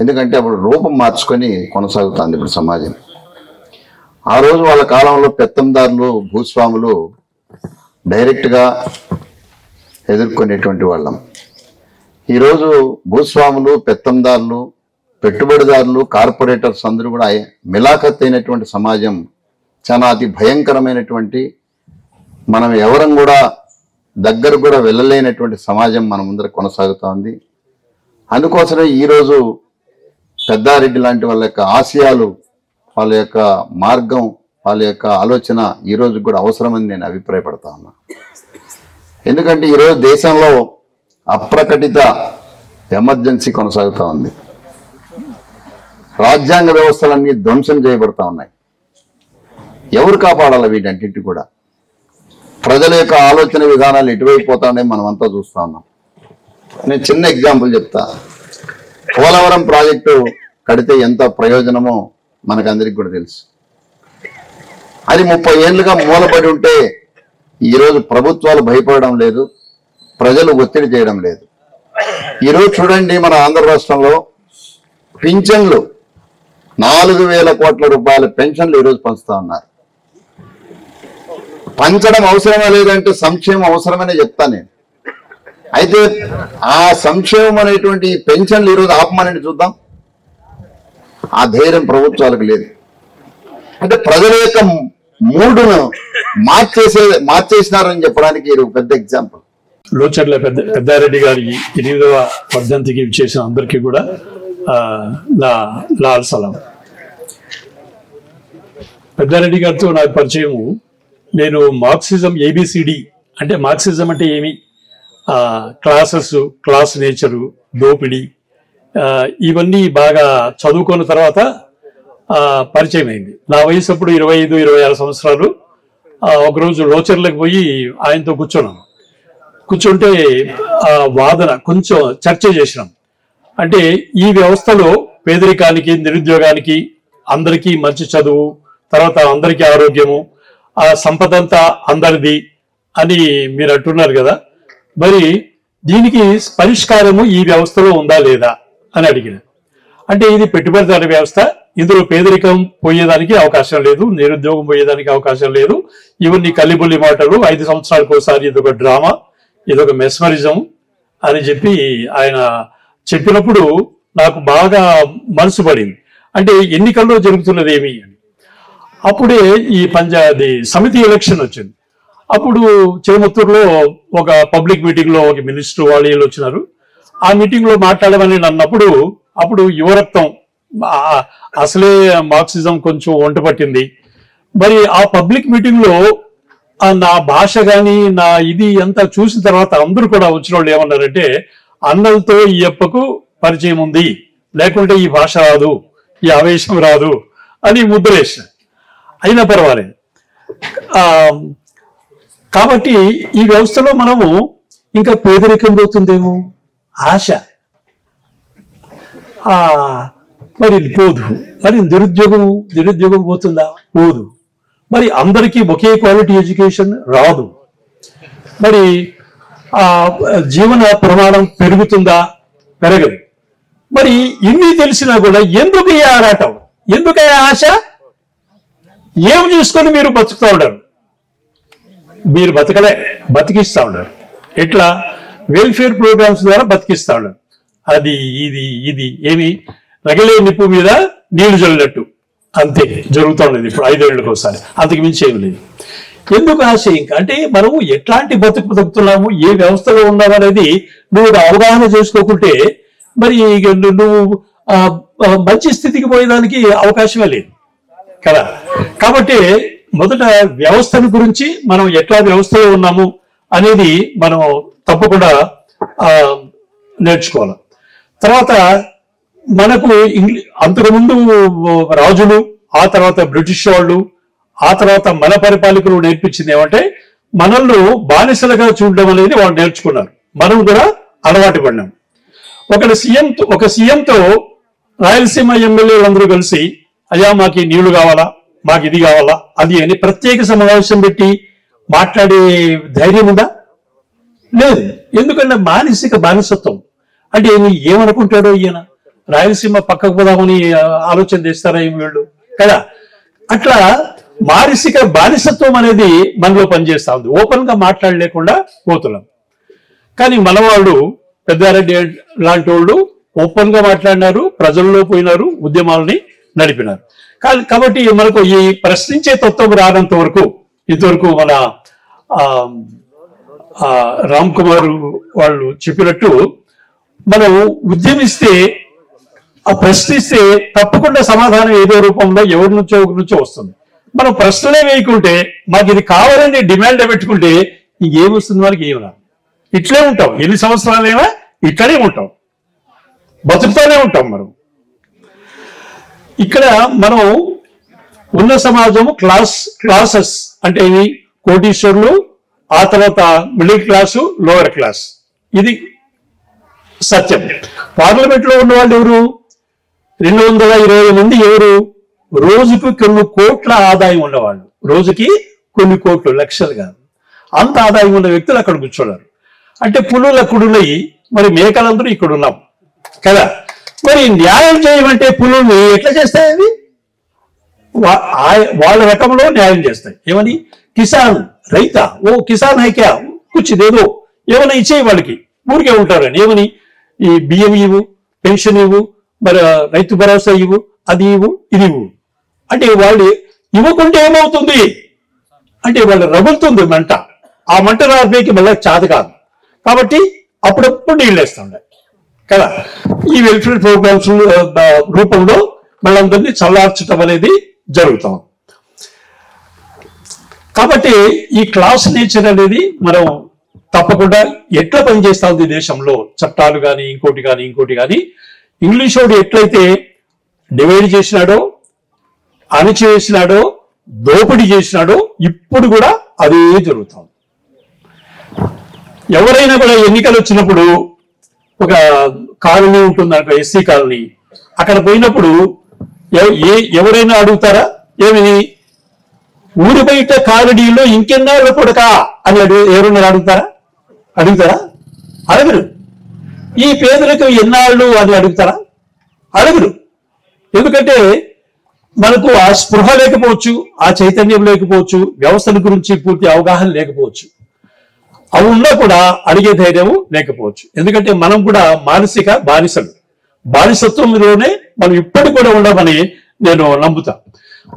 ఎందుకంటే అప్పుడు రూపం మార్చుకొని కొనసాగుతుంది ఇప్పుడు సమాజం. ఆ రోజు వాళ్ళ కాలంలో పెత్తందారులు భూస్వాములు డైరెక్ట్గా ఎదుర్కొనేటువంటి వాళ్ళం. ఈరోజు భూస్వాములు, పెత్తందారులు, పెట్టుబడిదారులు, కార్పొరేటర్స్ అందరూ కూడా మిలాఖత్ అయినటువంటి సమాజం, చాలా అతి భయంకరమైనటువంటి, మనం ఎవరం కూడా దగ్గర కూడా వెళ్ళలేనటువంటి సమాజం మన ముందర కొనసాగుతూ ఉంది. అందుకోసమే ఈరోజు పెద్దారెడ్డి లాంటి వాళ్ళ యొక్క ఆశయాలు, వాళ్ళ యొక్క మార్గం, వాళ్ళ యొక్క ఆలోచన ఈరోజు కూడా అవసరమని నేను అభిప్రాయపడతా ఉన్నా. ఎందుకంటే ఈరోజు దేశంలో అప్రకటిత ఎమర్జెన్సీ కొనసాగుతూ ఉంది. రాజ్యాంగ వ్యవస్థలన్నీ ధ్వంసం చేయబడతా ఉన్నాయి. ఎవరు కాపాడాలి వీటన్నింటి కూడా? ప్రజల యొక్క ఆలోచన విధానాలు ఎటువైపు పోతానే మనం అంతా చూస్తా ఉన్నాం. నేను చిన్న ఎగ్జాంపుల్ చెప్తా. పోలవరం ప్రాజెక్టు కడితే ఎంత ప్రయోజనమో మనకందరికి కూడా తెలుసు. అది 30 ఏళ్లుగా మూలపడి ఉంటే ఈరోజు ప్రభుత్వాలు భయపడడం లేదు, ప్రజలు ఒత్తిడి చేయడం లేదు. ఈరోజు చూడండి, మన ఆంధ్ర రాష్ట్రంలో పింఛన్లు 4,000 కోట్ల రూపాయల పెన్షన్లు ఈరోజు పంచుతా ఉన్నారు. పంచడం అవసరమే లేదంటే సంక్షేమం అవసరమనే చెప్తాను నేను. అయితే ఆ సంక్షేమం అనేటువంటి పెన్షన్లు ఈరోజు ఆపమని చూద్దాం. ఆ ధైర్యం ప్రభుత్వాలకు లేదు. అంటే ప్రజల యొక్క మూడును మార్చేసినారని చెప్పడానికి ఇది ఒక పెద్ద ఎగ్జాంపుల్. లోచర్ల పెద్దారెడ్డి గారి 8వ వర్ధంతికి చేసిన అందరికీ కూడా లాల్ సలాం. పెద్దారెడ్డి గారితో నాకు పరిచయం, నేను మార్క్సిజం ఏబిసిడి అంటే మార్క్సిజం అంటే ఏమి, క్లాస్ నేచరు, దోపిడీ, ఇవన్నీ బాగా చదువుకున్న తర్వాత పరిచయం అయింది. నా వయసు అప్పుడు 25-26 సంవత్సరాలు. ఒకరోజు లోచర్లకు పోయి ఆయనతో కూర్చుంటే వాదన కొంచెం చర్చ చేసినాం. అంటే ఈ వ్యవస్థలో పేదరికానికి, నిరుద్యోగానికి, అందరికీ మంచి చదువు, తర్వాత అందరికీ ఆరోగ్యము, ఆ సంపద అంతా అందరిది అని మీరు అంటున్నారు కదా, మరి దీనికి పరిష్కారము ఈ వ్యవస్థలో ఉందా లేదా అని అడిగిన. అంటే ఇది పెట్టుబడిదారు వ్యవస్థ, ఇందులో పేదరికం పోయేదానికి అవకాశం లేదు, నిరుద్యోగం పోయేదానికి అవకాశం లేదు, ఇవన్నీ కల్లిబుల్లి మాటలు, 5 సంవత్సరాలకు ఒకసారి ఇదొక డ్రామా, ఇదొక మెస్మరిజం అని చెప్పి ఆయన చెప్పినప్పుడు నాకు బాగా మనసు పడింది. అంటే ఎన్నికల్లో జరుగుతున్నది ఏమి అని. అప్పుడే ఈ సమితి ఎలక్షన్ వచ్చింది. అప్పుడు చేమత్తూరులో ఒక పబ్లిక్ మీటింగ్ లో ఒక మినిస్టర్ వాళ్ళు వచ్చినారు. ఆ మీటింగ్ లో మాట్లాడమని అన్నప్పుడు అప్పుడు యువరక్తం, అసలే మార్క్సిజం కొంచెం వంట పట్టింది. మరి ఆ పబ్లిక్ మీటింగ్ లో నా భాష గాని నా ఇది అంతా చూసిన తర్వాత అందరూ కూడా వచ్చిన వాళ్ళు ఏమన్నారంటే, అన్నలతో ఈ అప్పకు పరిచయం ఉంది, లేకుంటే ఈ భాష రాదు, ఈ ఆవేశం రాదు అని ముద్రేసిన. అయినా పర్వాలేదు. కాబట్టి ఈ వ్యవస్థలో మనము ఇంకా పేదరికం పోతుందేమో ఆశ, మరి పోదు. మరి నిరుద్యోగం పోతుందా? పోదు. మరి అందరికీ ఒకే క్వాలిటీ ఎడ్యుకేషన్ రాదు. మరి జీవన ప్రమాణం పెరుగుతుందా? పెరగదు. మరి ఇన్ని తెలిసినా కూడా ఎందుకు ఈ ఆరాటం, ఎందుకు ఆశ? ఏం చూసుకొని మీరు బతుకుతూ ఉండరు? మీరు బతికిస్తా ఉండరు. ఎట్లా? వెల్ఫేర్ ప్రోగ్రామ్స్ ద్వారా బతికిస్తా ఉండరు. అది ఇది ఏమి రగిలే నిప్పు మీద నీళ్లు చల్లినట్టు అంతే జరుగుతూ ఉండేది ఇప్పుడు 5 ఏళ్ళకి ఒకసారి, అంతకు మించి ఏమి లేదు. ఎందుకు ఆశ? ఇంకా అంటే మనము ఎట్లాంటి బతుకుతున్నాము, ఏ వ్యవస్థలో ఉన్నాము అనేది నువ్వు అవగాహన చేసుకోకుంటే మరి నువ్వు మంచి స్థితికి పోయేదానికి అవకాశమే లేదు కదా. కాబట్టి మొదట వ్యవస్థల గురించి మనం ఎట్లా వ్యవస్థలో ఉన్నాము అనేది మనం తప్పకుండా నేర్చుకోవాలి. తర్వాత మనకు అంతకుముందు రాజులు, ఆ తర్వాత బ్రిటిష్ వాళ్ళు, ఆ తర్వాత మన పరిపాలకులు నేర్పించింది ఏమంటే మనల్ని బానిసలుగా చూడడం అనేది వాళ్ళు నేర్చుకున్నారు. మనం కూడా అలవాటు పడినాం. ఒక సీఎంతో రాయలసీమ ఎమ్మెల్యేలు అందరూ కలిసి, అయ్యా మాకు నీళ్లు కావాలా, మాకు ఇది కావాలా అది అని ప్రత్యేక సమావేశం పెట్టి మాట్లాడే ధైర్యం ఉందా? లేదు. ఎందుకంటే మానసిక బానిసత్వం అంటే ఏమనుకుంటాడో ఈయన రాయలసీమ పక్కకు పోదామని ఆలోచన చేస్తారా ఏమి వీళ్ళు కదా. అట్లా మానసిక బానిసత్వం అనేది మనలో పనిచేస్తా ఉంది. ఓపెన్ గా మాట్లాడలేకుండా పోతున్నాం. కానీ మన వాళ్ళు పెద్దారెడ్డి లాంటి వాళ్ళు ఓపెన్ గా మాట్లాడినారు, ప్రజల్లో పోయినారు, ఉద్యమాలని నడిపినారు. కాబట్టి మనకు ఈ ప్రశ్నించే తత్వం రానంత వరకు ఇంతవరకు మన రామ్ కుమార్ వాళ్ళు చెప్పినట్టు మనం ఉద్యమిస్తే ఆ ప్రశ్నిస్తే తప్పకుండా సమాధానం ఏదో రూపంలో ఎవరి నుంచో ఒకరి నుంచో వస్తుంది. మనం ప్రశ్నలే వేయకుంటే మాకు ఇది కావాలని డిమాండ్ పెట్టుకుంటే ఇంకేమొస్తుంది మనకి ఏమి రాదు. ఇట్లే ఉంటాం, ఎన్ని సంవత్సరాలైనా ఇట్లనే ఉంటాం, బతుకుతూనే ఉంటాం. మనం ఇక్కడ మనం ఉన్న సమాజము క్లాసెస్ అంటే ఇవి కోటీశ్వరులు, ఆ తర్వాత మిడిల్ క్లాసు, లోవర్ క్లాస్. ఇది సత్యం. పార్లమెంట్ లో ఉన్న వాళ్ళు ఎవరు? 220 మంది. ఎవరు? రోజుకు కొన్ని కోట్ల ఆదాయం ఉన్నవాళ్ళు, రోజుకి కొన్ని కోట్లు, లక్షలు కాదు, అంత ఆదాయం ఉన్న వ్యక్తులు అక్కడ కూర్చోన్నారు. అంటే పులుల కుడులై మరి మేకలందరూ ఇక్కడ ఉన్నాం కదా. మరి న్యాయం చేయమంటే పులుల్ని ఎట్లా చేస్తాయి? అవి వాళ్ళ రకంలో న్యాయం చేస్తాయి. ఏమని? కిసాన్ రైతా, ఓ కిసాన్ హైక్యా కూర్చుదేదో ఏమైనా ఇచ్చేయి వాళ్ళకి, ఊరికే ఉంటారని. ఏమని? ఈ బియ్యం ఇవ్వు, పెన్షన్ ఇవ్వు, మరి రైతు భరోసా ఇవ్వు, అది ఇవ్వు, ఇది ఇవ్వు అంటే వాళ్ళు ఇవ్వకుంటే ఏమవుతుంది అంటే వాళ్ళు రగులుతుంది మంట. ఆ మంట రాబోయేకి మళ్ళీ చాత కాదు. కాబట్టి అప్పుడప్పుడు నీళ్ళు వేస్తుండే కదా. ఈ వెల్ఫేర్ ప్రోగ్రామ్స్ రూపంలో మళ్ళందరినీ చల్లార్చడం అనేది జరుగుతాం. కాబట్టి ఈ క్లాస్ నేచర్ అనేది మనం తప్పకుండా ఎట్లా పనిచేస్తా ఉంది దేశంలో, చట్టాలు కానీ ఇంకోటి కానీ ఇంగ్లీష్ వాడు ఎట్లయితే డివైడ్ చేసినాడో, అణిచివేసినాడో, దోపిడీ చేసినాడో, ఇప్పుడు కూడా అదే జరుగుతాం. ఎవరైనా కూడా ఎన్నికలు వచ్చినప్పుడు ఒక కాలనీ ఉంటుంది, అక్కడ ఎస్సీ కాలనీ, అక్కడ పోయినప్పుడు ఎవరైనా అడుగుతారా? ఏమి ఊరి బయట కాలనీలో ఇంకెన్నాళ్ళు కొడకా అని ఎవరైనా అడుగుతారా? అడగరు. ఈ పేదలకు ఎన్నాళ్ళు అని అడుగుతారా? అడగరు. ఎందుకంటే మనకు ఆ స్పృహ లేకపోవచ్చు, ఆ చైతన్యం లేకపోవచ్చు, వ్యవస్థల గురించి పూర్తి అవగాహన లేకపోవచ్చు, అవి ఉన్నా కూడా అడిగే ధైర్యం లేకపోవచ్చు. ఎందుకంటే మనం కూడా మానసిక బానిసత్వంలోనే మనం ఇప్పటికి కూడా ఉండమని నేను నమ్ముతా.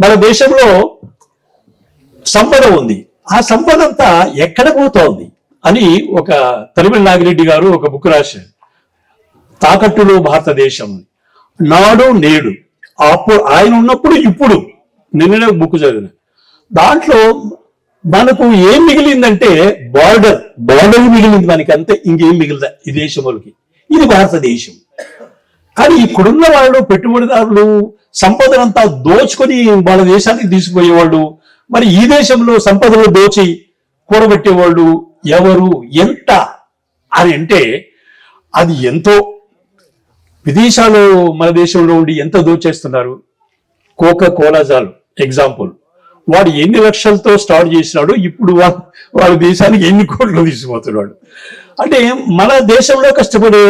మన దేశంలో సంపద ఉంది, ఆ సంపద అంతా ఎక్కడ పోతోంది అని ఒక తరిమిళ నాగిరెడ్డి గారు ఒక బుక్ రాశారు, తాకట్టులో భారతదేశం, నాడు నేడు. అప్పుడు ఆయన ఉన్నప్పుడు ఇప్పుడు, నిన్ననే బుక్ చదివిన దాంట్లో మనకు ఏం మిగిలిందంటే బార్డర్ మిగిలింది మనకి, అంతే. ఇంకేం మిగిలిందా ఈ దేశం వాళ్ళకి? ఇది భారతదేశం. కానీ ఇక్కడున్న వాళ్ళు పెట్టుబడిదారులు సంపదనంతా దోచుకొని వాళ్ళ దేశానికి తీసుకుపోయేవాళ్ళు, మరి ఈ దేశంలో సంపదను దోచి కూడబెట్టేవాళ్ళు ఎవరు, ఎంత అని అంటే అది ఎంతో. విదేశాలు మన దేశంలో ఉండి ఎంత దోచేస్తున్నారు. కోకా కోలా జాలు ఎగ్జాంపుల్, వాడు ఎన్ని లక్షలతో స్టార్ట్ చేసినాడు, ఇప్పుడు వాళ్ళ దేశానికి ఎన్ని కోట్లు తీసుకుపోతున్నాడు. అంటే మన దేశంలో కష్టపడే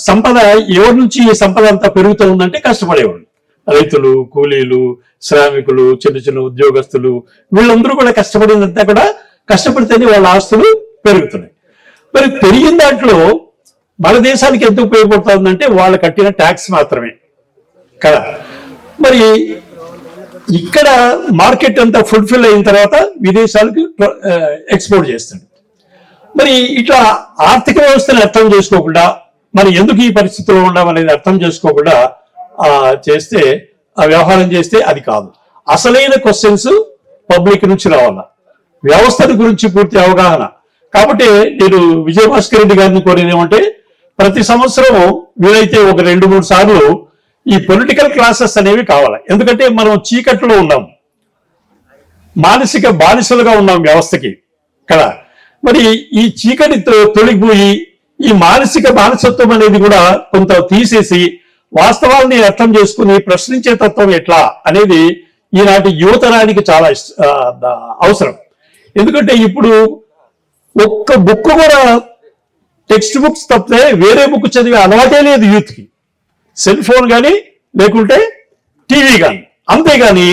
సంపద ఎవరి నుంచి ఈ సంపద అంతా పెరుగుతూ ఉందంటే కష్టపడేవాళ్ళు, రైతులు, కూలీలు, శ్రామికులు, చిన్న ఉద్యోగస్తులు, వీళ్ళందరూ కూడా కష్టపడినంతా కూడా కష్టపడితేనే వాళ్ళ ఆస్తులు పెరుగుతున్నాయి. మరి పెరిగిన దాంట్లో మన దేశానికి ఎంత ఉపయోగపడుతుందంటే వాళ్ళు కట్టిన ట్యాక్స్ మాత్రమే కదా. మరి ఇక్కడ మార్కెట్ అంతా ఫుల్ఫిల్ అయిన తర్వాత విదేశాలకు ఎక్స్పోర్ట్ చేస్తాడు. మరి ఇట్లా ఆర్థిక వ్యవస్థను అర్థం చేసుకోకుండా, మరి ఎందుకు ఈ పరిస్థితిలో ఉండడం అనేది అర్థం చేసుకోకుండా చేస్తే, ఆ వ్యవహారం చేస్తే అది కాదు. అసలైన క్వశ్చన్స్ పబ్లిక్ నుంచి రావాల, వ్యవస్థల గురించి పూర్తి అవగాహన. కాబట్టి నేను విజయభాస్కర్ రెడ్డి గారిని కోరేది ఏమంటే, ప్రతి సంవత్సరం వీలైతే ఒక 2-3 సార్లు ఈ పొలిటికల్ క్లాసెస్ అనేవి కావాలి. ఎందుకంటే మనం చీకట్లో ఉన్నాం, మానసిక బానిసలుగా ఉన్నాం వ్యవస్థకి కదా. మరి ఈ చీకటి తొలగిపోయి ఈ మానసిక బానిసత్వం అనేది కూడా కొంత తీసేసి వాస్తవాల్ని అర్థం చేసుకుని ప్రశ్నించే తత్వం ఎట్లా అనేది ఈనాటి యువతరానికి చాలా అవసరం. ఎందుకంటే ఇప్పుడు ఒక్క బుక్ కూడా టెక్స్ట్ బుక్స్ తప్పితే వేరే బుక్ చదివే అలవాటే లేదు యూత్కి. సెల్ ఫోన్ కానీ లేకుంటే టీవీ కానీ, అంతేగాని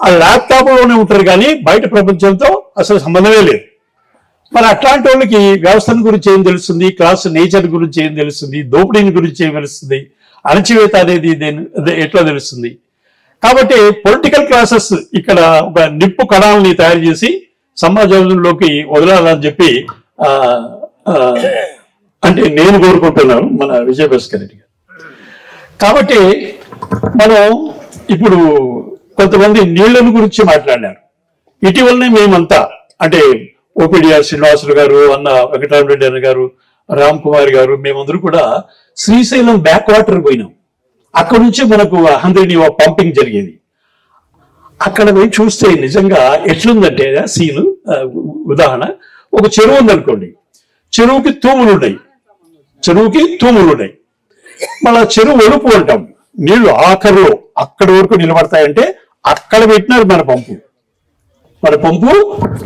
ఆ ల్యాప్టాప్లోనే ఉంటారు కానీ బయట ప్రపంచంతో అసలు సంబంధమే లేదు. మరి అట్లాంటి వాళ్ళకి వ్యవస్థను గురించి ఏం తెలుస్తుంది, క్లాస్ నేచర్ గురించి ఏం తెలుస్తుంది, దోపిడీని గురించి ఏం తెలుస్తుంది, అణచివేత అనేది ఎట్లా తెలుస్తుంది? కాబట్టి పొలిటికల్ క్లాసెస్ ఇక్కడ ఒక నిప్పు కణాలని తయారు చేసి సమాజంలోకి వదలాలని చెప్పి అంటే నేను కోరుకుంటున్నాను మన విజయభాస్కర్ రెడ్డి గారు. కాబట్టి మనం ఇప్పుడు కొంతమంది నీళ్లను గురించి మాట్లాడినారు. ఇటీవలనే మేమంతా అంటే ఓపీడీఆర్ శ్రీనివాసులు గారు, అన్న వెంకటరామరెడ్డి అన్న గారు, రామ్ కుమార్ గారు, మేమందరూ కూడా శ్రీశైలం బ్యాక్ వాటర్ పోయినాం. అక్కడ నుంచి మనకు 100 పంపింగ్ జరిగేది. అక్కడ పోయి చూస్తే నిజంగా ఎట్లుందంటే సీను ఉదాహరణ, ఒక చెరువు ఉందనుకోండి, చెరువుకి తూములు ఉన్నాయి, మళ్ళా చెరువు ఒలుపు అంటాం. నీళ్లు ఆఖరిలో అక్కడి వరకు నిలబడతాయంటే అక్కడ పెట్టినారు మన పంపు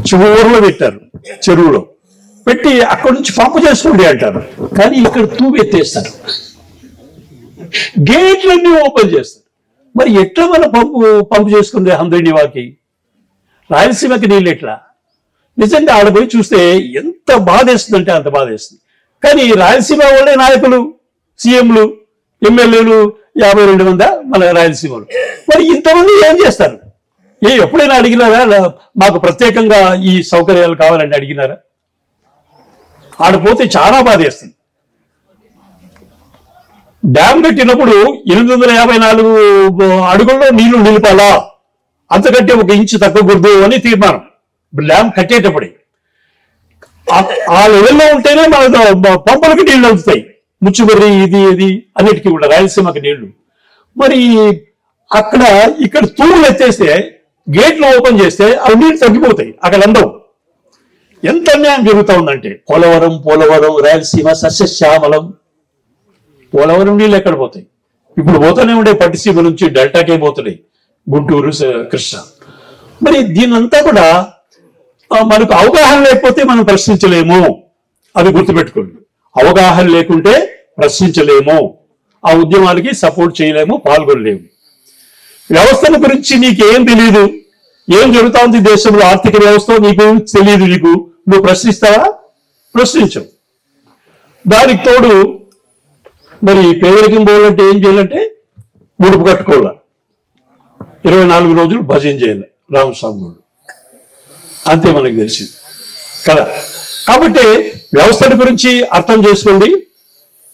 చివరిలో పెట్టారు, చెరువులో పెట్టి అక్కడి నుంచి పంపు చేసుకోండి అంటారు. కానీ ఇక్కడ తూము ఎత్తేస్తారు, గేట్లన్నీ ఓపెన్ చేస్తారు. మరి ఎట్లా మన పంపు చేసుకుంది 100 రాయలసీమకి నీళ్ళు ఎట్లా? నిజంగా ఆడపోయి చూస్తే ఎంత బాధేస్తుందంటే అంత బాధేస్తుంది. కానీ రాయలసీమ వాళ్ళే నాయకులు, సీఎంలు, ఎమ్మెల్యేలు 52 మంది మన రాయలసీమలో. మరి ఇంతమంది ఏం చేస్తారు? ఎప్పుడైనా అడిగినారా మాకు ప్రత్యేకంగా ఈ సౌకర్యాలు కావాలని అడిగినారా? ఆడపోతే చాలా బాధేస్తుంది. డ్యామ్ కట్టినప్పుడు 854 అడుగుల్లో నీళ్లు నిలిపాలా, అంతకంటే 1 ఇంచు తగ్గకూడదు అని తీర్మానం డ్యామ్ కట్టేటప్పుడే. ఆ లెవెల్లో ఉంటేనే మన పంపులకి నీళ్లు అందుతాయి, ముచ్చుమర్రి ఇది అన్నిటికీ కూడా రాయలసీమకి నీళ్లు. మరి ఇక్కడ తూములు ఎత్తేస్తే, గేట్లు ఓపెన్ చేస్తే అవి నీళ్లు తగ్గిపోతాయి, అక్కడ అందవు. ఎంత అన్యాయం జరుగుతూ ఉందంటే పోలవరం రాయలసీమ సస్యశ్యామలం. పోలవరం నీళ్ళు ఎక్కడ పోతాయి? ఇప్పుడు పోతూనే ఉండే పట్టిసీమ నుంచి డెల్టాకే పోతున్నాయి, గుంటూరు, కృష్ణ. మరి దీనంతా కూడా మనకు అవగాహన లేకపోతే మనం ప్రశ్నించలేము, అది గుర్తుపెట్టుకోండి. అవగాహన లేకుంటే ప్రశ్నించలేము, ఆ ఉద్యమాలకి సపోర్ట్ చేయలేము, పాల్గొనలేము. వ్యవస్థల గురించి నీకేం తెలియదు, ఏం జరుగుతా ఉంది దేశంలో ఆర్థిక వ్యవస్థ నీకు తెలియదు, నువ్వు ప్రశ్నిస్తావా? ప్రశ్నించవు. దానికి తోడు మరి పేదరికం పోవాలంటే ఏం చేయాలంటే ముడుపు కట్టుకోవాలి, 24 రోజులు భజన చేయాలి రామస్వామి, అంతే మనకు తెలిసింది కదా. కాబట్టి వ్యవస్థల గురించి అర్థం చేసుకోండి,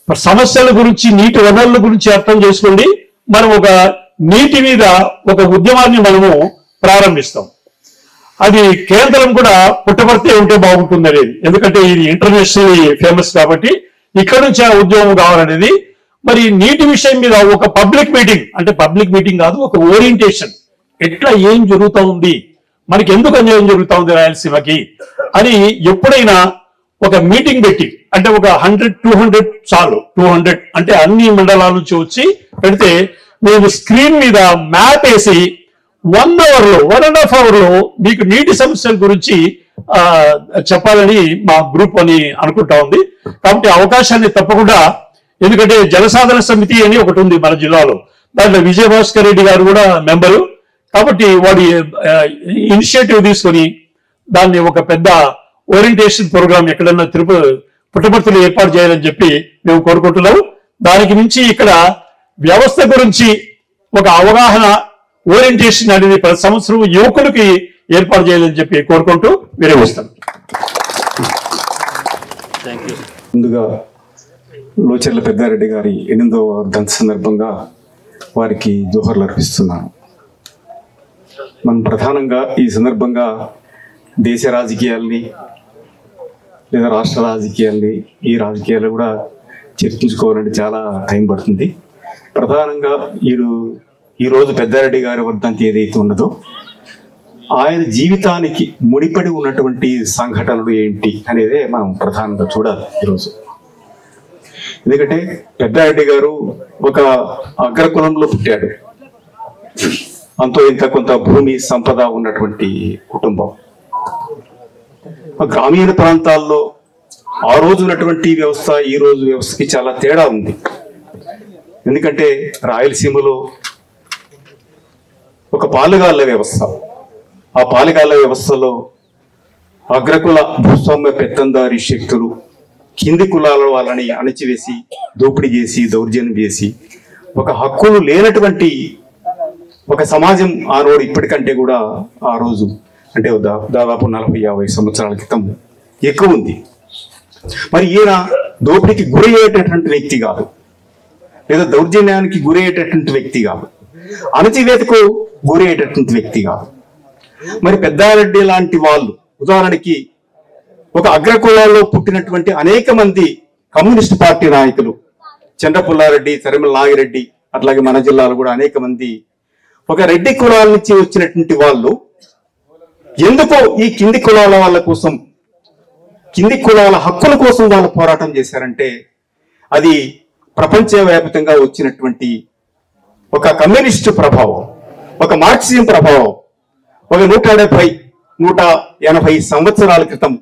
సమస్యల గురించి, నీటి వనరుల గురించి అర్థం చేసుకోండి. మనం ఒక నీటి మీద ఒక ఉద్యమాన్ని మనము ప్రారంభిస్తాం. అది కేంద్రం కూడా పుట్టపర్తి ఉంటే బాగుంటుంది అనేది, ఎందుకంటే ఇది ఇంటర్నేషనల్లీ ఫేమస్ కాబట్టి ఇక్కడ నుంచి ఆ ఉద్యమం కావాలనేది. మరి నీటి విషయం మీద ఒక పబ్లిక్ మీటింగ్, అంటే పబ్లిక్ మీటింగ్ కాదు, ఒక ఓరియంటేషన్, ఎట్లా ఏం జరుగుతూ ఉంది, మనకి ఎందుకు అన్యాయం జరుగుతూ ఉంది రాయలసీమకి అని ఎప్పుడైనా ఒక మీటింగ్ పెట్టి, అంటే ఒక 100-200 చాలు, 200 అంటే అన్ని మండలాల నుంచి వచ్చి పెడితే మేము స్క్రీన్ మీద మ్యాప్ వేసి 1 అవర్లో 1.5 అవర్లో మీకు నీటి సమస్యల గురించి చెప్పాలని మా గ్రూప్ అని అనుకుంటా ఉంది. కాబట్టి అవకాశాన్ని తప్పకుండా, ఎందుకంటే జలసాధన సమితి అని ఒకటి ఉంది మన జిల్లాలో, దాంట్లో విజయభాస్కర్ రెడ్డి గారు కూడా మెంబరు. కాబట్టి వాడి ఇనిషియేటివ్ తీసుకొని దాన్ని ఒక పెద్ద ఓరియంటేషన్ ప్రోగ్రామ్ ఎక్కడన్నా పుట్టపర్తిలో ఏర్పాటు చేయాలని చెప్పి మేము కోరుకుంటున్నాము. దానికి మించి ఇక్కడ వ్యవస్థ గురించి ఒక అవగాహన, ఓరియంటేషన్ అనేది ప్రతి సంవత్సరం యువకులకి ఏర్పాటు చేయాలని చెప్పి కోరుకుంటూ విరమిస్తాను. ముందుగా లోచర్ల పెద్దారెడ్డి గారి 8వ వర్ధంతి సందర్భంగా వారికి జోహర్లు అర్పిస్తున్నాను. మనం ప్రధానంగా ఈ సందర్భంగా దేశ రాజకీయాల్ని లేదా రాష్ట్ర రాజకీయాల్ని, ఈ రాజకీయాలు కూడా చర్చించుకోవాలంటే చాలా టైం పడుతుంది. ప్రధానంగా ఈరోజు పెద్దారెడ్డి గారి వర్ధంతి ఏదైతే ఉన్నదో ఆయన జీవితానికి ముడిపడి ఉన్నటువంటి సంఘటనలు ఏంటి అనేదే మనం ప్రధానంగా చూడాలి ఈరోజు. ఎందుకంటే పెద్దారెడ్డి గారు ఒక అగ్రకులంలో పుట్టాడు. అంతో ఇంత కొంత భూమి సంపద ఉన్నటువంటి కుటుంబం. గ్రామీణ ప్రాంతాల్లో ఆ రోజు ఉన్నటువంటి వ్యవస్థ ఈ రోజు వ్యవస్థకి చాలా తేడా ఉంది. ఎందుకంటే రాయలసీమలో ఒక పాలుగాళ్ల వ్యవస్థ, ఆ పాలుగాళ్ల వ్యవస్థలో అగ్రకుల భూస్వామ్య పెత్తందారి శక్తులు కింది కులాల వాళ్ళని అణచివేసి దోపిడీ చేసి దౌర్జన్యం చేసి ఒక హక్కులు లేనటువంటి ఒక సమాజం ఆ రోజు ఇప్పటికంటే కూడా ఆ రోజు అంటే దాదాపు 40-50 సంవత్సరాల క్రితం ఎక్కువ ఉంది. మరి ఈయన దోపిడీకి గురి అయ్యేటటువంటి వ్యక్తి కాదు, లేదా దౌర్జన్యానికి గురి అయ్యేటటువంటి వ్యక్తి కాదు, అణచివేతకు గురి అయ్యేటటువంటి వ్యక్తి కాదు. మరి పెద్దారెడ్డి లాంటి వాళ్ళు ఉదాహరణకి ఒక అగ్రకులాల్లో పుట్టినటువంటి అనేక మంది కమ్యూనిస్ట్ పార్టీ నాయకులు, చంద్రపుల్లారెడ్డి, తరిమల నాగిరెడ్డి, అట్లాగే మన జిల్లాలో కూడా అనేక మంది ఒక రెడ్డి కులాల నుంచి వచ్చినటువంటి వాళ్ళు ఎందుకో ఈ కింది కులాల వాళ్ళ కోసం, కింది కులాల హక్కుల కోసం వాళ్ళు పోరాటం చేశారంటే అది ప్రపంచవ్యాప్తంగా వచ్చినటువంటి ఒక కమ్యూనిస్టు ప్రభావం, ఒక మార్క్సిజం ప్రభావం. ఒక 170-180 సంవత్సరాల క్రితం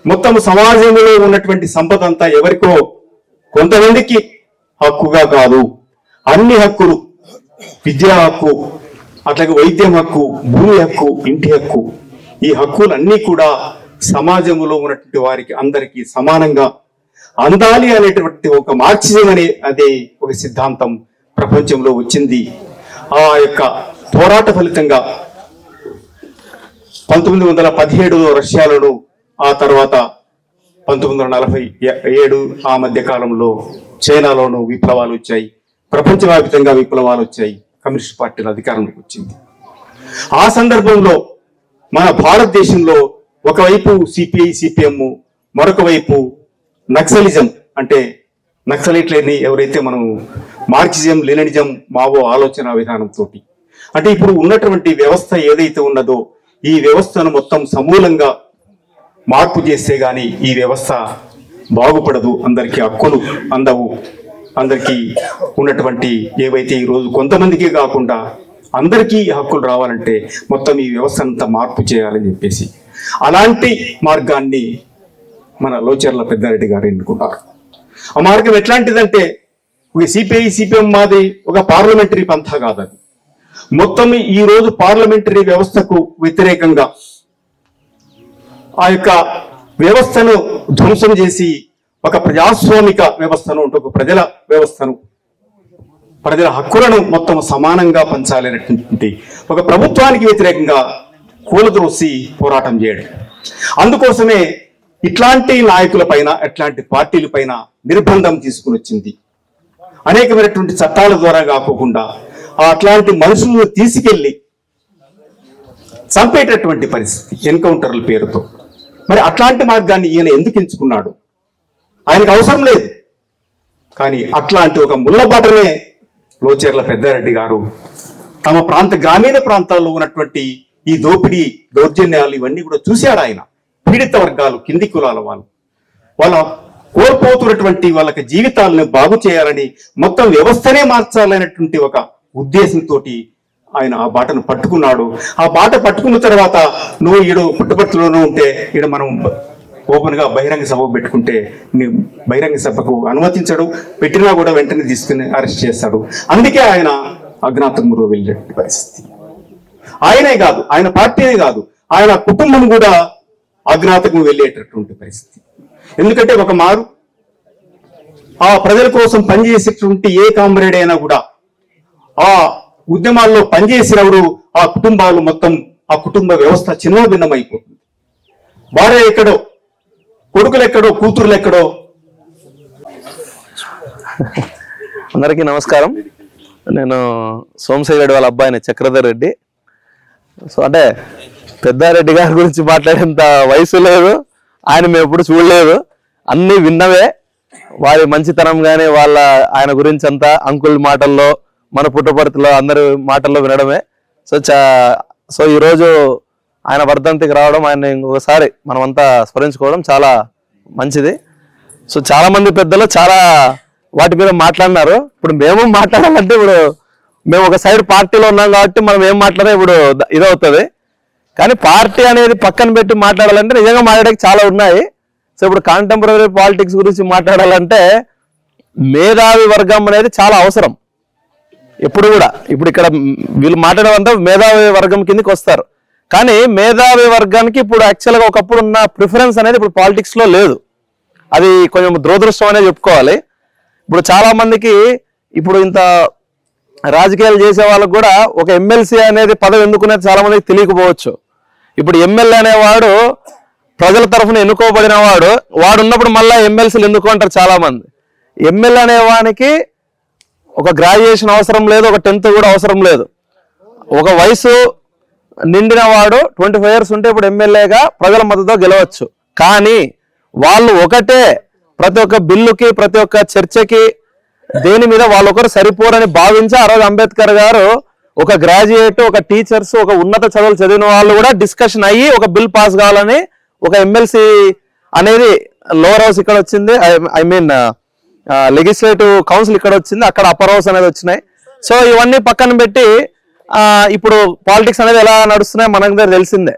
మొత్తం సమాజంలో ఉన్నటువంటి సంపద అంతా ఎవరికో కొంతమందికి హక్కుగా కాదు, అన్ని హక్కులు, విద్యా హక్కు, అట్లాగే వైద్యం హక్కు, భూమి హక్కు, ఇంటి హక్కు, ఈ హక్కులన్నీ కూడా సమాజంలో ఉన్నటువంటి వారికి అందరికీ సమానంగా అందాలి అనేటువంటి ఒక మార్క్సిజం అనే అదే ఒక సిద్ధాంతం ప్రపంచంలో వచ్చింది. ఆ యొక్క పోరాట ఫలితంగా 1917లో రష్యాలోను, ఆ తర్వాత 1947 ఆ మధ్య కాలంలో చైనాలోను విప్లవాలు వచ్చాయి, ప్రపంచవ్యాప్తంగా విప్లవాలు వచ్చాయి, కమ్యూనిస్ట్ పార్టీల అధికారంలోకి వచ్చింది. ఆ సందర్భంలో మన భారతదేశంలో ఒకవైపు సిపిఐ సిపిఎం, మరొక వైపు నక్సలిజం, అంటే నక్సలైట్లని ఎవరైతే మనం మార్క్సిజం లెనినిజం మావో ఆలోచన విధానంతో, అంటే ఇప్పుడు ఉన్నటువంటి వ్యవస్థ ఏదైతే ఉన్నదో ఈ వ్యవస్థను మొత్తం సమూలంగా మార్పు చేస్తే గాని ఈ వ్యవస్థ బాగుపడదు, అందరికీ హక్కులు అందవు, అందరికీ ఉన్నటువంటి ఏవైతే ఈరోజు కొంతమందికి కాకుండా అందరికీ హక్కులు రావాలంటే మొత్తం ఈ వ్యవస్థ అంతా మార్పు చేయాలని చెప్పేసి అలాంటి మార్గాన్ని మన లోచర్ల పెద్దారెడ్డి గారు ఎన్నుకున్నారు. ఆ మార్గం ఎట్లాంటిదంటే ఒక సిపిఐ సిపిఎం మాది ఒక పార్లమెంటరీ పంథా కాదని, మొత్తం ఈ రోజు పార్లమెంటరీ వ్యవస్థకు వ్యతిరేకంగా ఆ యొక్క వ్యవస్థను ధ్వంసం చేసి ఒక ప్రజాస్వామిక వ్యవస్థను, ఒక ప్రజల వ్యవస్థను, ప్రజల హక్కులను మొత్తం సమానంగా పంచాలనేటువంటి ఒక ప్రభుత్వానికి వ్యతిరేకంగా కూలద్రోసి పోరాటం చేయడం. అందుకోసమే ఇట్లాంటి నాయకుల పైన, ఇట్లాంటి పార్టీల పైన నిర్బంధం తీసుకుని వచ్చింది. అనేకమైనటువంటి చట్టాల ద్వారా కాకుండా అట్లాంటి మనుషులను తీసుకెళ్లి చంపేటటువంటి పరిస్థితి, ఎన్కౌంటర్ల పేరుతో. మరి అట్లాంటి మార్గాన్ని ఈయన ఎందుకు ఎంచుకున్నాడు? ఆయనకు అవసరం లేదు, కానీ అట్లాంటి ఒక ముళ్ళబాటనే లోచర్ల పెద్దారెడ్డి గారు తమ గ్రామీణ ప్రాంతాల్లో ఉన్నటువంటి ఈ దోపిడీ దౌర్జన్యాలు ఇవన్నీ కూడా చూశాడు ఆయన. పీడిత వర్గాలు, కింది కులాల వాళ్ళ కోల్పోతున్నటువంటి వాళ్ళకి జీవితాలను బాగు చేయాలని, మొత్తం వ్యవస్థనే మార్చాలనేటువంటి ఒక ఉద్దేశంతో ఆయన ఆ బాటను పట్టుకున్నాడు. ఆ బాట పట్టుకున్న తర్వాత నువ్వు ఈడు పుట్టుపట్టులోనూ ఉంటే ఈడ మనం ఓపెన్ గా బహిరంగ సభ పెట్టుకుంటే బహిరంగ సభకు అనుమతించడు, పెట్టినా కూడా వెంటనే తీసుకుని అరెస్ట్ చేస్తాడు. అందుకే ఆయన అజ్ఞాతంలో వెళ్ళే పరిస్థితి. ఆయనే కాదు, ఆయన పార్టీనే కాదు, ఆయన కుటుంబం కూడా అజ్ఞాతకం వెళ్ళేటటువంటి పరిస్థితి. ఎందుకంటే ఒక మారు ఆ ప్రజల కోసం పనిచేసేటువంటి ఏ కామ్రేడ్ అయినా కూడా ఆ ఉద్యమాల్లో పనిచేసినప్పుడు ఆ కుటుంబాలు మొత్తం, ఆ కుటుంబ వ్యవస్థ చిన్నభిన్నమైపోతుంది. భార్య ఎక్కడో, కొడుకులు ఎక్కడో, కూతురులు ఎక్కడో. అందరికీ నమస్కారం. నేను సోమశేఖర్ వాళ్ళ అబ్బాయిని చక్రధర్ రెడ్డి. సో అంటే పెద్దారెడ్డి గారి గురించి మాట్లాడేంత వయసు లేదు, ఆయన మేము ఎప్పుడు చూడలేదు, అన్ని విన్నవే. వారి మంచితనం కానీ ఆయన గురించి అంతా అంకుల్ మాటల్లో, మన పుట్టపర్తిలో అందరి మాటల్లో వినడమే. సో ఈరోజు ఆయన వర్ధంతికి రావడం, ఆయన ఇంకొకసారి మనమంతా స్మరించుకోవడం చాలా మంచిది. సో చాలా మంది పెద్దలు చాలా వాటి మీద మాట్లాడినారు. ఇప్పుడు మేము మాట్లాడాలంటే ఇప్పుడు మేము ఒక సైడ్ పార్టీలో ఉన్నాం కాబట్టి మనం ఏం మాట్లాడినా ఇప్పుడు ఇదవుతుంది. కానీ పార్టీ అనేది పక్కన పెట్టి మాట్లాడాలంటే నిజంగా మాట్లాడడానికి చాలా ఉన్నాయి. సో ఇప్పుడు కాంటెంపరీ పాలిటిక్స్ గురించి మాట్లాడాలంటే మేధావి వర్గం అనేది చాలా అవసరం ఎప్పుడు కూడా. ఇప్పుడు ఇక్కడ వీళ్ళు మాట్లాడేవంతా మేధావి వర్గం కిందకి వస్తారు. కానీ మేధావి వర్గానికి ఇప్పుడు యాక్చువల్గా ఒకప్పుడు ఉన్న ప్రిఫరెన్స్ అనేది ఇప్పుడు పాలిటిక్స్ లో లేదు. అది కొంచెం దురదృష్టం అనేది చెప్పుకోవాలి. ఇప్పుడు చాలా మందికి ఇప్పుడు ఇంత రాజకీయాలు చేసే వాళ్ళకు కూడా ఒక ఎమ్మెల్సీ అనేది పదవి ఎందుకునేది చాలా మందికి తెలియకపోవచ్చు. ఇప్పుడు ఎమ్మెల్యే అనేవాడు ప్రజల తరఫున ఎన్నుకోబడిన వాడు ఉన్నప్పుడు మళ్ళీ ఎమ్మెల్సీలు ఎందుకు అంటారు చాలా మంది. ఎమ్మెల్యే అనేవానికి ఒక గ్రాడ్యుయేషన్ అవసరం లేదు, ఒక 10th కూడా అవసరం లేదు. ఒక వయసు నిండిన వాడు 25 years ఉంటే ఇప్పుడు ఎమ్మెల్యేగా ప్రజల మద్దతుతో గెలవచ్చు. కానీ వాళ్ళు ఒకటే ప్రతి ఒక్క బిల్లుకి ప్రతి ఒక్క చర్చకి దేని మీద వాళ్ళొకరు సరిపోరని భావించి ఆ రోజు అంబేద్కర్ గారు ఒక గ్రాడ్యుయేట్, ఒక టీచర్స్, ఒక ఉన్నత చదువులు చదివిన వాళ్ళు కూడా డిస్కషన్ అయ్యి ఒక బిల్ పాస్ కావాలని ఒక ఎమ్మెల్సీ అనేది లోవర్ హౌస్ ఇక్కడ వచ్చింది, ఐ మీన్ లెజిస్లేటివ్ కౌన్సిల్ ఇక్కడ వచ్చింది, అక్కడ అప్పర్ హౌస్ అనేది వచ్చినాయి. సో ఇవన్నీ పక్కన పెట్టి ఇప్పుడు పాలిటిక్స్ అనేది ఎలా నడుస్తున్నాయి మనకు తెలిసిందే.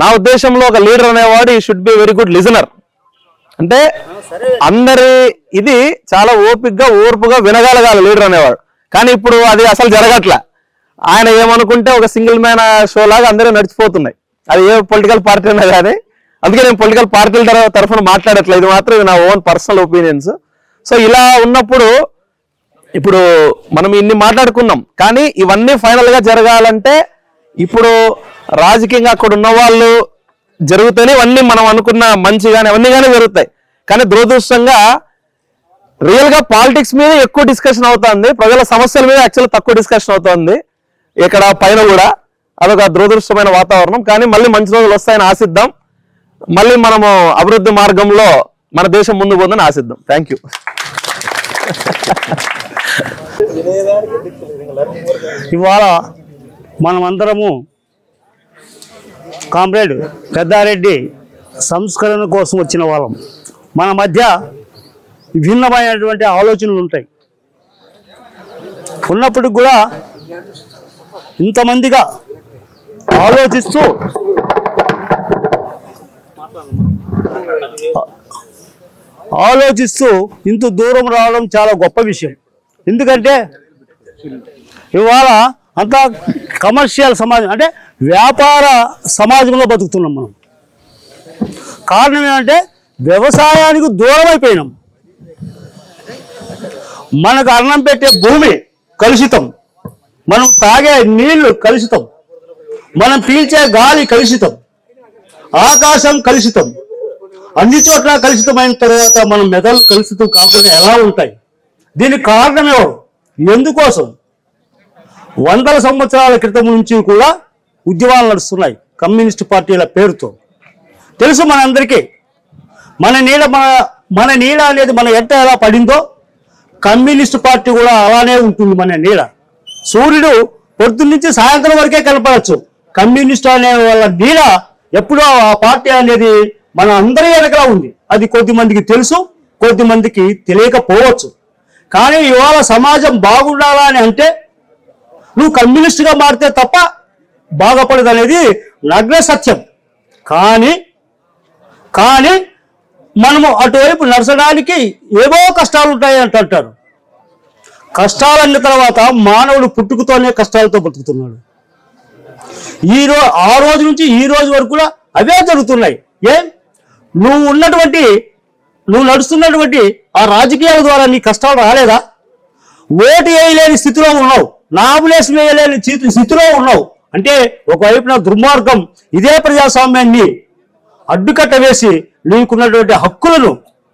నా ఉద్దేశంలో ఒక లీడర్ అనేవాడు ఈ should be very good listener. అంటే అందరి ఇది చాలా ఓపికగా ఓర్పుగా వినగలగాలి లీడర్ అనేవాడు. కానీ ఇప్పుడు అది అసలు జరగట్లే. ఆయన ఏమనుకుంటే ఒక సింగిల్ మ్యాన్ షో లాగా అందరూ నడిచిపోతున్నాయి. అది ఏ పొలిటికల్ పార్టీ అయినా కానీ. అందుకే నేను పొలిటికల్ పార్టీల తరఫున మాట్లాడట్లేదు, ఇది మాత్రం నా ఓన్ పర్సనల్ ఒపీనియన్స్. సో ఇలా ఉన్నప్పుడు ఇప్పుడు మనం ఇన్ని మాట్లాడుకున్నాం, కానీ ఇవన్నీ ఫైనల్ గా జరగాలంటే ఇప్పుడు రాజకీయంగా అక్కడ ఉన్న వాళ్ళు జరుగుతూనే ఇవన్నీ మనం అనుకున్న మంచి కానీ అవన్నీ కానీ జరుగుతాయి. కానీ దురదృష్టంగా రియల్ గా పాలిటిక్స్ మీద ఎక్కువ డిస్కషన్ అవుతుంది, ప్రజల సమస్యల మీద యాక్చువల్ తక్కువ డిస్కషన్ అవుతుంది ఇక్కడ పైన కూడా. అదొక దురదృష్టమైన వాతావరణం. కానీ మళ్ళీ మంచి రోజులు వస్తాయని ఆశిద్దాం. మళ్ళీ మనము అభివృద్ధి మార్గంలో మన దేశం ముందు పోతుందని ఆశిద్దాం. Thank you. ఇవాళ మనమందరము కామ్రేడ్ పెద్దారెడ్డి సంస్కరణ కోసం వచ్చిన వాళ్ళం. మన మధ్య విభిన్నమైనటువంటి ఆలోచనలు ఉంటాయి. ఉన్నప్పటికి కూడా ఇంతమందిగా ఆలోచిస్తూ ఇంత దూరం రావడం చాలా గొప్ప విషయం. ఎందుకంటే ఇవాళ అంతా కమర్షియల్ సమాజం, అంటే వ్యాపార సమాజంలో బతుకుతున్నాం మనం. కారణం ఏమంటే వ్యవసాయానికి దూరం అయిపోయినాం. మనకు అన్నం పెట్టే భూమి కలుషితం, మనం తాగే నీళ్లు కలుషితం, మనం పీల్చే గాలి కలుషితం, ఆకాశం కలుషితం, అన్ని చోట్ల కలుషితమైన తర్వాత మన మెదళ్ళు కలుషితం కాకుండా ఎలా ఉంటాయి? దీనికి కారణం ఎవరు? ఎందుకోసం? 100 సంవత్సరాల క్రితం నుంచి కూడా ఉద్యమాలు నడుస్తున్నాయి కమ్యూనిస్ట్ పార్టీల పేరుతో. తెలుసు మనందరికీ. మన నీడ అనేది మన ఎంట ఎలా పడిందో కమ్యూనిస్ట్ పార్టీ కూడా అలానే ఉంటుంది. మన నీడ సూర్యుడు పొద్దున్న నుంచి సాయంత్రం వరకే కనపడచ్చు. కమ్యూనిస్ట్ అనే వాళ్ళ నీడ ఎప్పుడో ఆ పార్టీ అనేది మన అందరి వెనకలా ఉంది. అది కొద్దిమందికి తెలుసు, కొద్దిమందికి తెలియకపోవచ్చు. కానీ ఇవాళ సమాజం బాగుండాలా అని అంటే నువ్వు కమ్యూనిస్ట్గా మారితే తప్ప బాగుపడదు అనేది నగ్న సత్యం. కానీ మనము అటువైపు నడచడానికి ఏవో కష్టాలు ఉంటాయి అంటారు. కష్టాలన్న తర్వాత మానవుడు పుట్టుకతోనే కష్టాలతో బతుకుతున్నాడు. ఆ రోజు నుంచి ఈ రోజు వరకు కూడా అవే జరుగుతున్నాయి. నువ్వు నడుస్తున్నటువంటి ఆ రాజకీయాల ద్వారా నీ కష్టాలు రాలేదా? ఓటు వేయలేని స్థితిలో ఉన్నావు, నామినేషన్ వేయలేని స్థితిలో ఉన్నావు. అంటే ఒకవైపున దుర్మార్గం ఇదే ప్రజాస్వామ్యాన్ని అడ్డుకట్ట వేసి నీకున్నటువంటి హక్కులను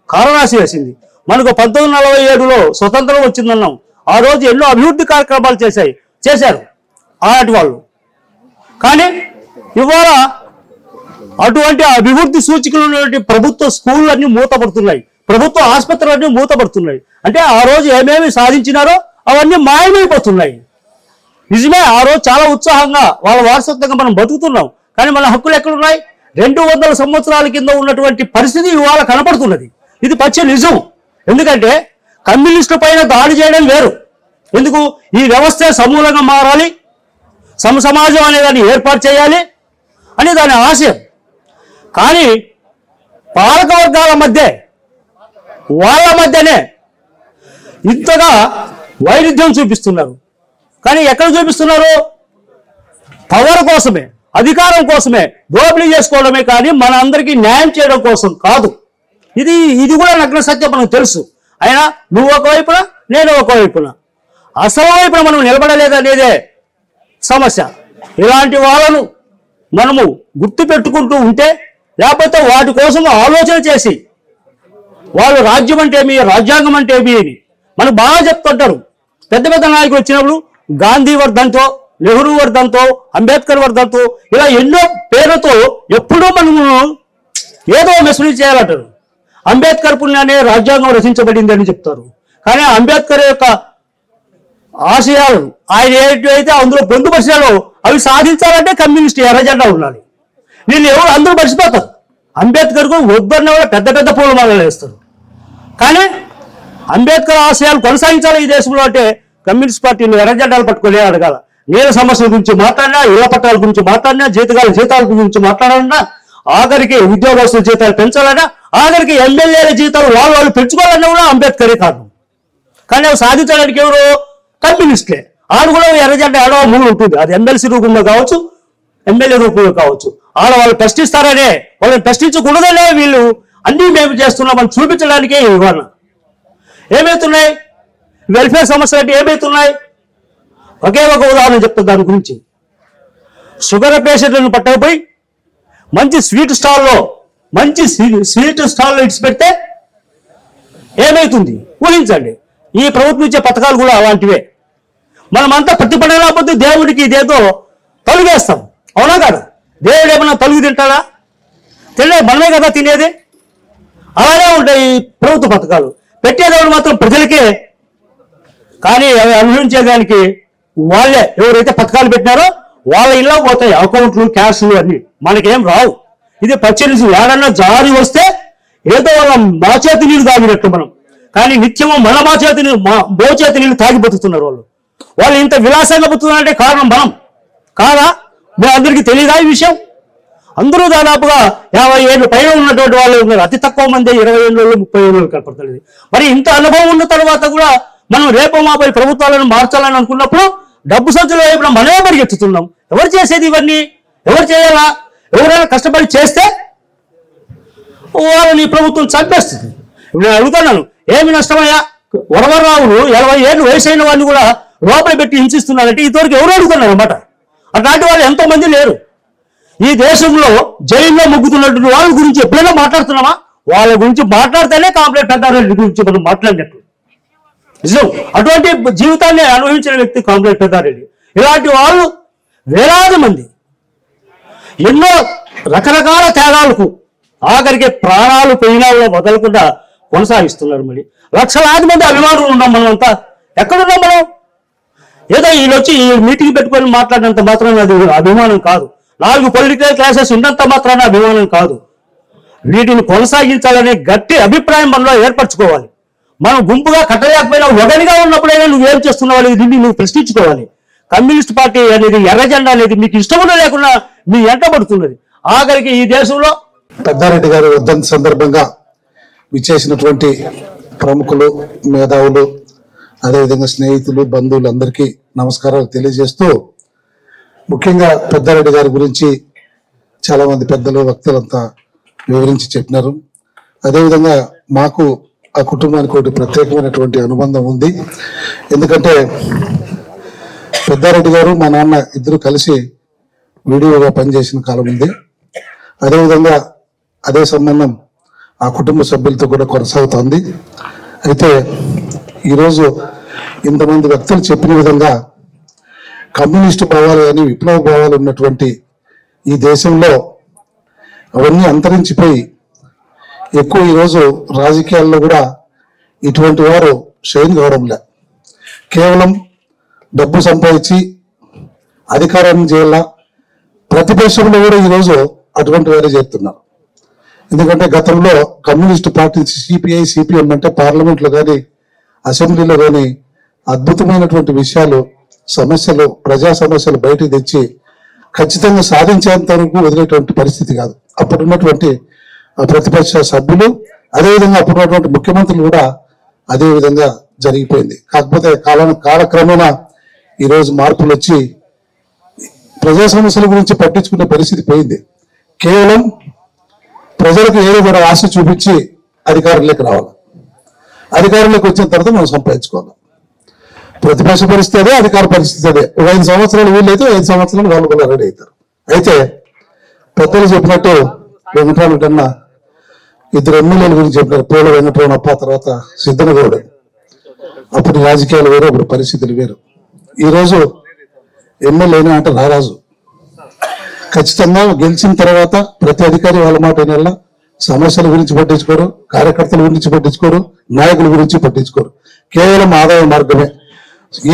కారణాసి వేసింది. మనకు 1947లో స్వతంత్రం వచ్చిందన్నాం. ఆ రోజు ఎన్నో అభివృద్ధి కార్యక్రమాలు చేశారు అలాంటి వాళ్ళు. కానీ ఇవాళ అటువంటి అభివృద్ధి సూచికలు ఉన్నటువంటి ప్రభుత్వ స్కూళ్ళన్నీ మూతపడుతున్నాయి, ప్రభుత్వ ఆసుపత్రులన్నీ మూతపడుతున్నాయి. అంటే ఆ రోజు ఏమేమి సాధించినారో అవన్నీ మాయమైపోతున్నాయి. నిజమే, ఆ రోజు చాలా ఉత్సాహంగా వాళ్ళ వారసత్వంగా మనం బతుకుతున్నాం. కానీ మన హక్కులు ఎక్కడున్నాయి? 200 సంవత్సరాల కింద ఉన్నటువంటి పరిస్థితి ఇవాళ కనపడుతున్నది. ఇది పచ్చి నిజం. ఎందుకంటే కమ్యూనిస్టు పైన దాడి చేయడం వేరు, ఎందుకు? ఈ వ్యవస్థ సమూలంగా మారాలి, సమాజం అనే దాన్ని ఏర్పాటు చేయాలి అని దాని ఆశయం. కానీ పాలక వర్గాల మధ్య వాళ్ళ మధ్యనే ఇంతగా వైరుధ్యం చూపిస్తున్నారు. కానీ ఎక్కడ చూపిస్తున్నారు? పవర్ కోసమే, అధికారం కోసమే, దోపిడీ చేసుకోవడమే కానీ మన అందరికీ న్యాయం చేయడం కోసం కాదు. ఇది కూడా నగ్న సత్యం మనకు తెలుసు. అయినా నువ్వు ఒకవైపున, నేను ఒకవైపున, అసలు వైపున మనం నిలబడలేదనేదే సమస్య. ఇలాంటి వాళ్ళను మనము గుర్తు పెట్టుకుంటూ ఉంటే, లేకపోతే వాటి కోసం ఆలోచన చేసి వాళ్ళు రాజ్యం అంటే ఏమి, రాజ్యాంగం అంటే ఏమి అని మనకు బాగా చెప్తుంటారు. పెద్ద పెద్ద నాయకులు వచ్చినప్పుడు గాంధీ వర్ధంతో, నెహ్రూ వర్ధంతో, అంబేద్కర్ వర్ధంతో ఇలా ఎన్నో పేర్లతో ఎప్పుడూ మనము ఏదో మెసేజ్ చేయాలంటారు. అంబేద్కర్ పుణ్యాన్ని రాజ్యాంగం రచించబడింది అని చెప్తారు. కానీ అంబేద్కర్ యొక్క ఆశయాలు ఆయన ఏవైతే అందులో పొందుపరిచాలో అవి సాధించాలంటే కమ్యూనిస్ట్ ఎర్రజెండా ఉండాలి. వీళ్ళు ఎవరు అందరూ మర్చిపోతారు. అంబేద్కర్కు వద్దన్న వాళ్ళు పెద్ద పెద్ద పూలమాలలు వేస్తారు. కానీ అంబేద్కర్ ఆశయాలు కొనసాగించాలి ఈ దేశంలో అంటే కమ్యూనిస్ట్ పార్టీలు ఎర్రజెండాలు పట్టుకొని అడగాల. నీళ్ళ సమస్యల గురించి మాట్లాడినా, ఇళ్ల పట్టాల గురించి మాట్లాడినా, జీతాల గురించి మాట్లాడాలన్నా, ఆఖరికి ఉద్యోగస్తుల జీతాలు పెంచాలన్నా, ఆఖరికి ఎమ్మెల్యేల జీతాలు వాళ్ళు పెంచుకోవాలన్నా కూడా అంబేద్కరే కాదు. కానీ అవి సాధించడానికి ఎవరు? కమ్యూనిస్టులే. ఆడు కూడా ఎర్రజెండా ఏడవ మూడు ఉంటుంది. అది ఎమ్మెల్సీ రూపంలో కావచ్చు, ఎమ్మెల్యే రూపంలో కావచ్చు. వాళ్ళు ప్రశ్నిస్తారనే, వాళ్ళని ప్రశ్నించకూడదనే వీళ్ళు అన్నీ మేము చేస్తున్నామని చూపించడానికే ఇవాళ ఏమవుతున్నాయి వెల్ఫేర్ సమస్యలు అంటే ఏమవుతున్నాయి? ఒకే ఒక ఉదాహరణ చెప్తాను దాని గురించి. షుగర్ పేషెంట్లను పట్టకపోయి మంచి స్వీట్ స్టాల్లో ఇచ్చి పెడితే ఏమవుతుంది ఊహించండి. ఈ ప్రభుత్వం ఇచ్చే పథకాలు కూడా అలాంటివే. మనమంతా ప్రతిపడలేకపోతే దేవుడికి ఇదేదో తొలగేస్తాం, అవునా కాదు? దేవుడు ఏమన్నా తొలగి తింటాడా? తినలేదు, మనమే కదా తినేది. అలాగే ఉంటాయి ఈ ప్రభుత్వ పథకాలు. పెట్టేదేవుడు మాత్రం ప్రజలకే, కానీ అవి అనుభవించేదానికి వాళ్ళే ఎవరైతే పథకాలు పెట్టినారో వాళ్ళ ఇళ్ళ పోతాయి అకౌంట్లు, క్యాష్లు అన్ని. మనకేం రావు. ఇది పచ్చి ఏడన్నా జారి వస్తే ఏదో వాళ్ళ మోచేతి నీళ్ళు తాగినట్టు మనం. కానీ నిత్యము మన మోచేతి నీళ్ళు తాగి బతుకుతున్నారు వాళ్ళు. ఇంత విలాసంగా బతుకుతున్నారంటే కారణం మనం కాదా? మీ అందరికీ తెలియదా ఈ విషయం? అందరూ దాదాపుగా 50 ఏళ్ళు పైన ఉన్నటువంటి వాళ్ళు ఉన్నారు. అతి తక్కువ మంది 20 ఏళ్ళు 30 ఏళ్ళు కనపడతలేదు. మరి ఇంత అనుభవం ఉన్న తర్వాత కూడా మనం రేపు మాపై ప్రభుత్వాలను మార్చాలని అనుకున్నప్పుడు డబ్బు సంచుల వైపున మనమే పరిగెత్తుతున్నాం. ఎవరు చేసేది ఇవన్నీ? ఎవరు చేయాలా? ఎవరైనా కష్టపడి చేస్తే వాళ్ళని ప్రభుత్వం చంపేస్తుంది. నేను అడుగుతున్నాను, ఏమి నష్టమయ్యా? వరవరరావులు 70 ఏళ్ళు వయసు అయిన వాళ్ళు కూడా లోపల పెట్టి హింసిస్తున్నారంటే ఇంతవరకు ఎవరు అడుగుతున్నారు అన్నమాట. అట్లాంటి వాళ్ళు ఎంతో మంది లేరు ఈ దేశంలో. జైల్లో ముగ్గుతున్నటువంటి వాళ్ళ గురించి ఎప్పుడైనా మాట్లాడుతున్నామా? వాళ్ళ గురించి మాట్లాడితేనే కాంప్లైంట్ పెద్దారెడ్డి గురించి మనం మాట్లాడినట్టు నిజం. అటువంటి జీవితాన్ని అనుభవించిన వ్యక్తి కాంప్లైంట్ పెద్దారెడ్డి. ఇలాంటి వాళ్ళు వేలాది మంది ఎన్నో రకరకాల త్యాగాలకు ఆఖరికి ప్రాణాలు పెయినాల్లో వదలకుండా కొనసాగిస్తున్నారు. మరి లక్షలాది మంది అభిమానులు ఉన్నాం మనం అంతా. ఎక్కడున్నాం మనం? ఏదో వీళ్ళు వచ్చి ఈ మీటింగ్ పెట్టుకొని మాట్లాడినంత మాత్రాన అది అభిమానం కాదు. 4 పొలిటికల్ క్లాసెస్ ఉన్నంత మాత్రాన అభిమానం కాదు. వీటిని కొనసాగించాలనే గట్టి అభిప్రాయం మనలో ఏర్పరచుకోవాలి. మనం గుంపుగా కట్టలేకపోయినా ఒకటిగా ఉన్నప్పుడైనా నువ్వేం చేస్తున్నావు దీన్ని నువ్వు ప్రశ్నించుకోవాలి. కమ్యూనిస్ట్ పార్టీ అనేది ఎర్రజెండా అనేది మీకు ఇష్టముండా లేకుండా మీ ఎంటబడుతున్నది. ఆఖరికి ఈ దేశంలో పెద్దారెడ్డి గారి వర్ధంతి సందర్భంగా విచ్చేసినటువంటి ప్రముఖులు, మేధావులు, అదేవిధంగా స్నేహితులు, బంధువులు అందరికీ నమస్కారాలు తెలియజేస్తూ, ముఖ్యంగా పెద్దారెడ్డి గారి గురించి చాలా మంది పెద్దలు, వక్తలంతా వివరించి చెప్పినారు. అదేవిధంగా మాకు ఆ కుటుంబానికి ఒకటి ప్రత్యేకమైనటువంటి అనుబంధం ఉంది. ఎందుకంటే పెద్దారెడ్డి గారు మా నాన్న ఇద్దరు కలిసి వీడియోగా పనిచేసిన కాలం ఉంది. అదేవిధంగా అదే సంబంధం ఆ కుటుంబ సభ్యులతో కూడా కొనసాగుతోంది. అయితే ఈరోజు ఇంతమంది వ్యక్తులు చెప్పిన విధంగా కమ్యూనిస్టు భావాలు కానీ విప్లవ భావాలు ఉన్నటువంటి ఈ దేశంలో అవన్నీ అంతరించిపోయి ఎక్కువ ఈరోజు రాజకీయాల్లో కూడా ఇటువంటి వారు షైన్ కావడంలే. కేవలం డబ్బు సంపాదించి అధికారాన్ని చేయాల ప్రతిపక్షంలో కూడా ఈరోజు అటువంటి వారే చేస్తున్నారు. ఎందుకంటే గతంలో కమ్యూనిస్టు పార్టీ సిపిఐ, సిపిఎం అంటే పార్లమెంట్లో కానీ అసెంబ్లీలో కానీ అద్భుతమైనటువంటి విషయాలు, సమస్యలు, ప్రజా సమస్యలు బయటకు తెచ్చి ఖచ్చితంగా సాధించేంత వరకు వదిలేటువంటి పరిస్థితి కాదు. అప్పుడున్నటువంటి ప్రతిపక్ష సభ్యులు, అదేవిధంగా అప్పుడున్నటువంటి ముఖ్యమంత్రులు కూడా అదే విధంగా జరిగిపోయింది. కాకపోతే కాలక్రమేణా ఈరోజు మార్పులు వచ్చి ప్రజా సమస్యల గురించి పట్టించుకునే పరిస్థితి పోయింది. కేవలం ప్రజలకు ఏదో కూడా ఆశ చూపించి అధికారంలోకి రావాలి. అధికారంలోకి వచ్చిన తర్వాత మనం సంపాదించుకోవాలి. ప్రతిపక్ష పరిస్థితి అదే, అధికార పరిస్థితి అదే. 5 సంవత్సరాలు వీళ్ళైతే 5 సంవత్సరాలు వాళ్ళు కూడా రెడీ అవుతారు. అయితే పెద్దలు చెప్పినట్టు వెంకటరామ కన్నా 2 ఎమ్మెల్యేల గురించి చెప్పినారు. పోల వెంకటరామప్ప, తర్వాత సిద్ధనగౌడ్. అప్పుడు రాజకీయాలు వేరు, అప్పుడు పరిస్థితులు వేరు. ఈరోజు ఎమ్మెల్యేనా అంటే రారాజు. ఖచ్చితంగా గెలిచిన తర్వాత ప్రతి అధికారి వాళ్ళ మాట వినాలా. సమస్యల గురించి పట్టించుకోరు, కార్యకర్తల గురించి పట్టించుకోరు, నాయకుల గురించి పట్టించుకోరు. కేవలం ఆదాయ మార్గమే.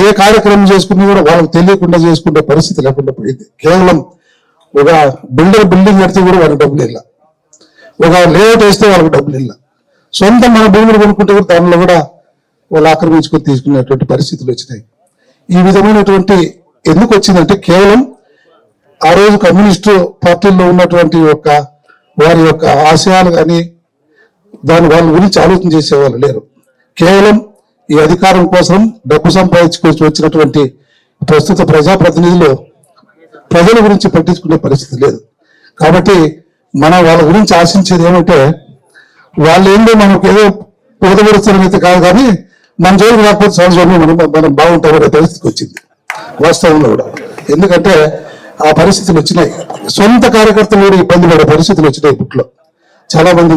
ఏ కార్యక్రమం చేసుకున్నా కూడా వాళ్ళకి తెలియకుండా చేసుకునే పరిస్థితి లేకుండా పోయింది. కేవలం ఒక బిల్డింగ్ కడితే కూడా వాళ్ళకి డబ్బులు ఇల్ల, ఒక లేఅవుట్ వేస్తే వాళ్ళకి డబ్బులు ఇల్ల, సొంతం మన భూములు కొనుక్కుంటే కూడా దానిలో కూడా వాళ్ళు ఆక్రమించుకొని తీసుకునేటువంటి పరిస్థితులు వచ్చినాయి. ఈ విధమైనటువంటి ఎందుకు వచ్చిందంటే కేవలం ఆ రోజు కమ్యూనిస్టు పార్టీల్లో ఉన్నటువంటి వారి యొక్క ఆశయాలు కానీ వాళ్ళ గురించి ఆలోచన చేసేవాళ్ళు లేరు. కేవలం ఈ అధికారం కోసం డబ్బు సంపాదించుకొని వచ్చినటువంటి ప్రస్తుత ప్రజాప్రతినిధులు ప్రజల గురించి పట్టించుకునే పరిస్థితి లేదు. కాబట్టి మనం వాళ్ళ గురించి ఆశించేది ఏమంటే వాళ్ళు ఏందో మనకు ఏదో పొగదపరుస్తారని అయితే కాదు, కానీ మన జోలికి రాకపోతే సంవత్సరంలో మనం బాగుంటామనే పరిస్థితికి వచ్చింది వాస్తవంలో కూడా. ఎందుకంటే ఆ పరిస్థితులు వచ్చినాయి. సొంత కార్యకర్తలు కూడా ఇబ్బంది పడే పరిస్థితులు వచ్చినాయి. ఇప్పట్లో చాలా మంది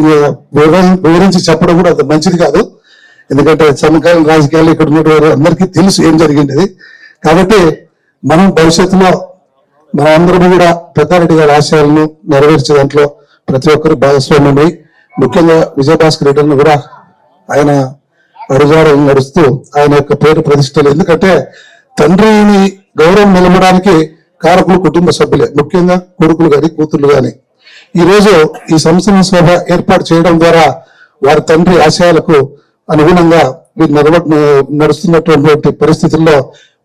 వివరించి చెప్పడం కూడా అంత మంచిది కాదు. ఎందుకంటే సమకాలీన రాజకీయాలు ఇక్కడ ఉన్నటువంటి అందరికీ తెలుసు ఏం జరిగింది. కాబట్టి మనం భవిష్యత్తులో మన అందరం కూడా పెద్దారెడ్డి గారి ఆశయాలను నెరవేర్చే దాంట్లో ప్రతి ఒక్కరు భాగస్వామ్యమై, ముఖ్యంగా విజయభాస్కర్ రెడ్డిని కూడా ఆయన అడుగుజాడలు నడుస్తూ ఆయన యొక్క పేరు ప్రతిష్టలు. ఎందుకంటే తండ్రిని గౌరవం నిలవడానికి కారకులు కుటుంబ సభ్యులే, ముఖ్యంగా కొడుకులు కానీ కూతుర్లు కానీ. ఈ రోజు ఈ సంస్థల సభ ఏర్పాటు చేయడం ద్వారా వారి తండ్రి ఆశయాలకు అనుగుణంగా నడుస్తున్నటువంటి పరిస్థితుల్లో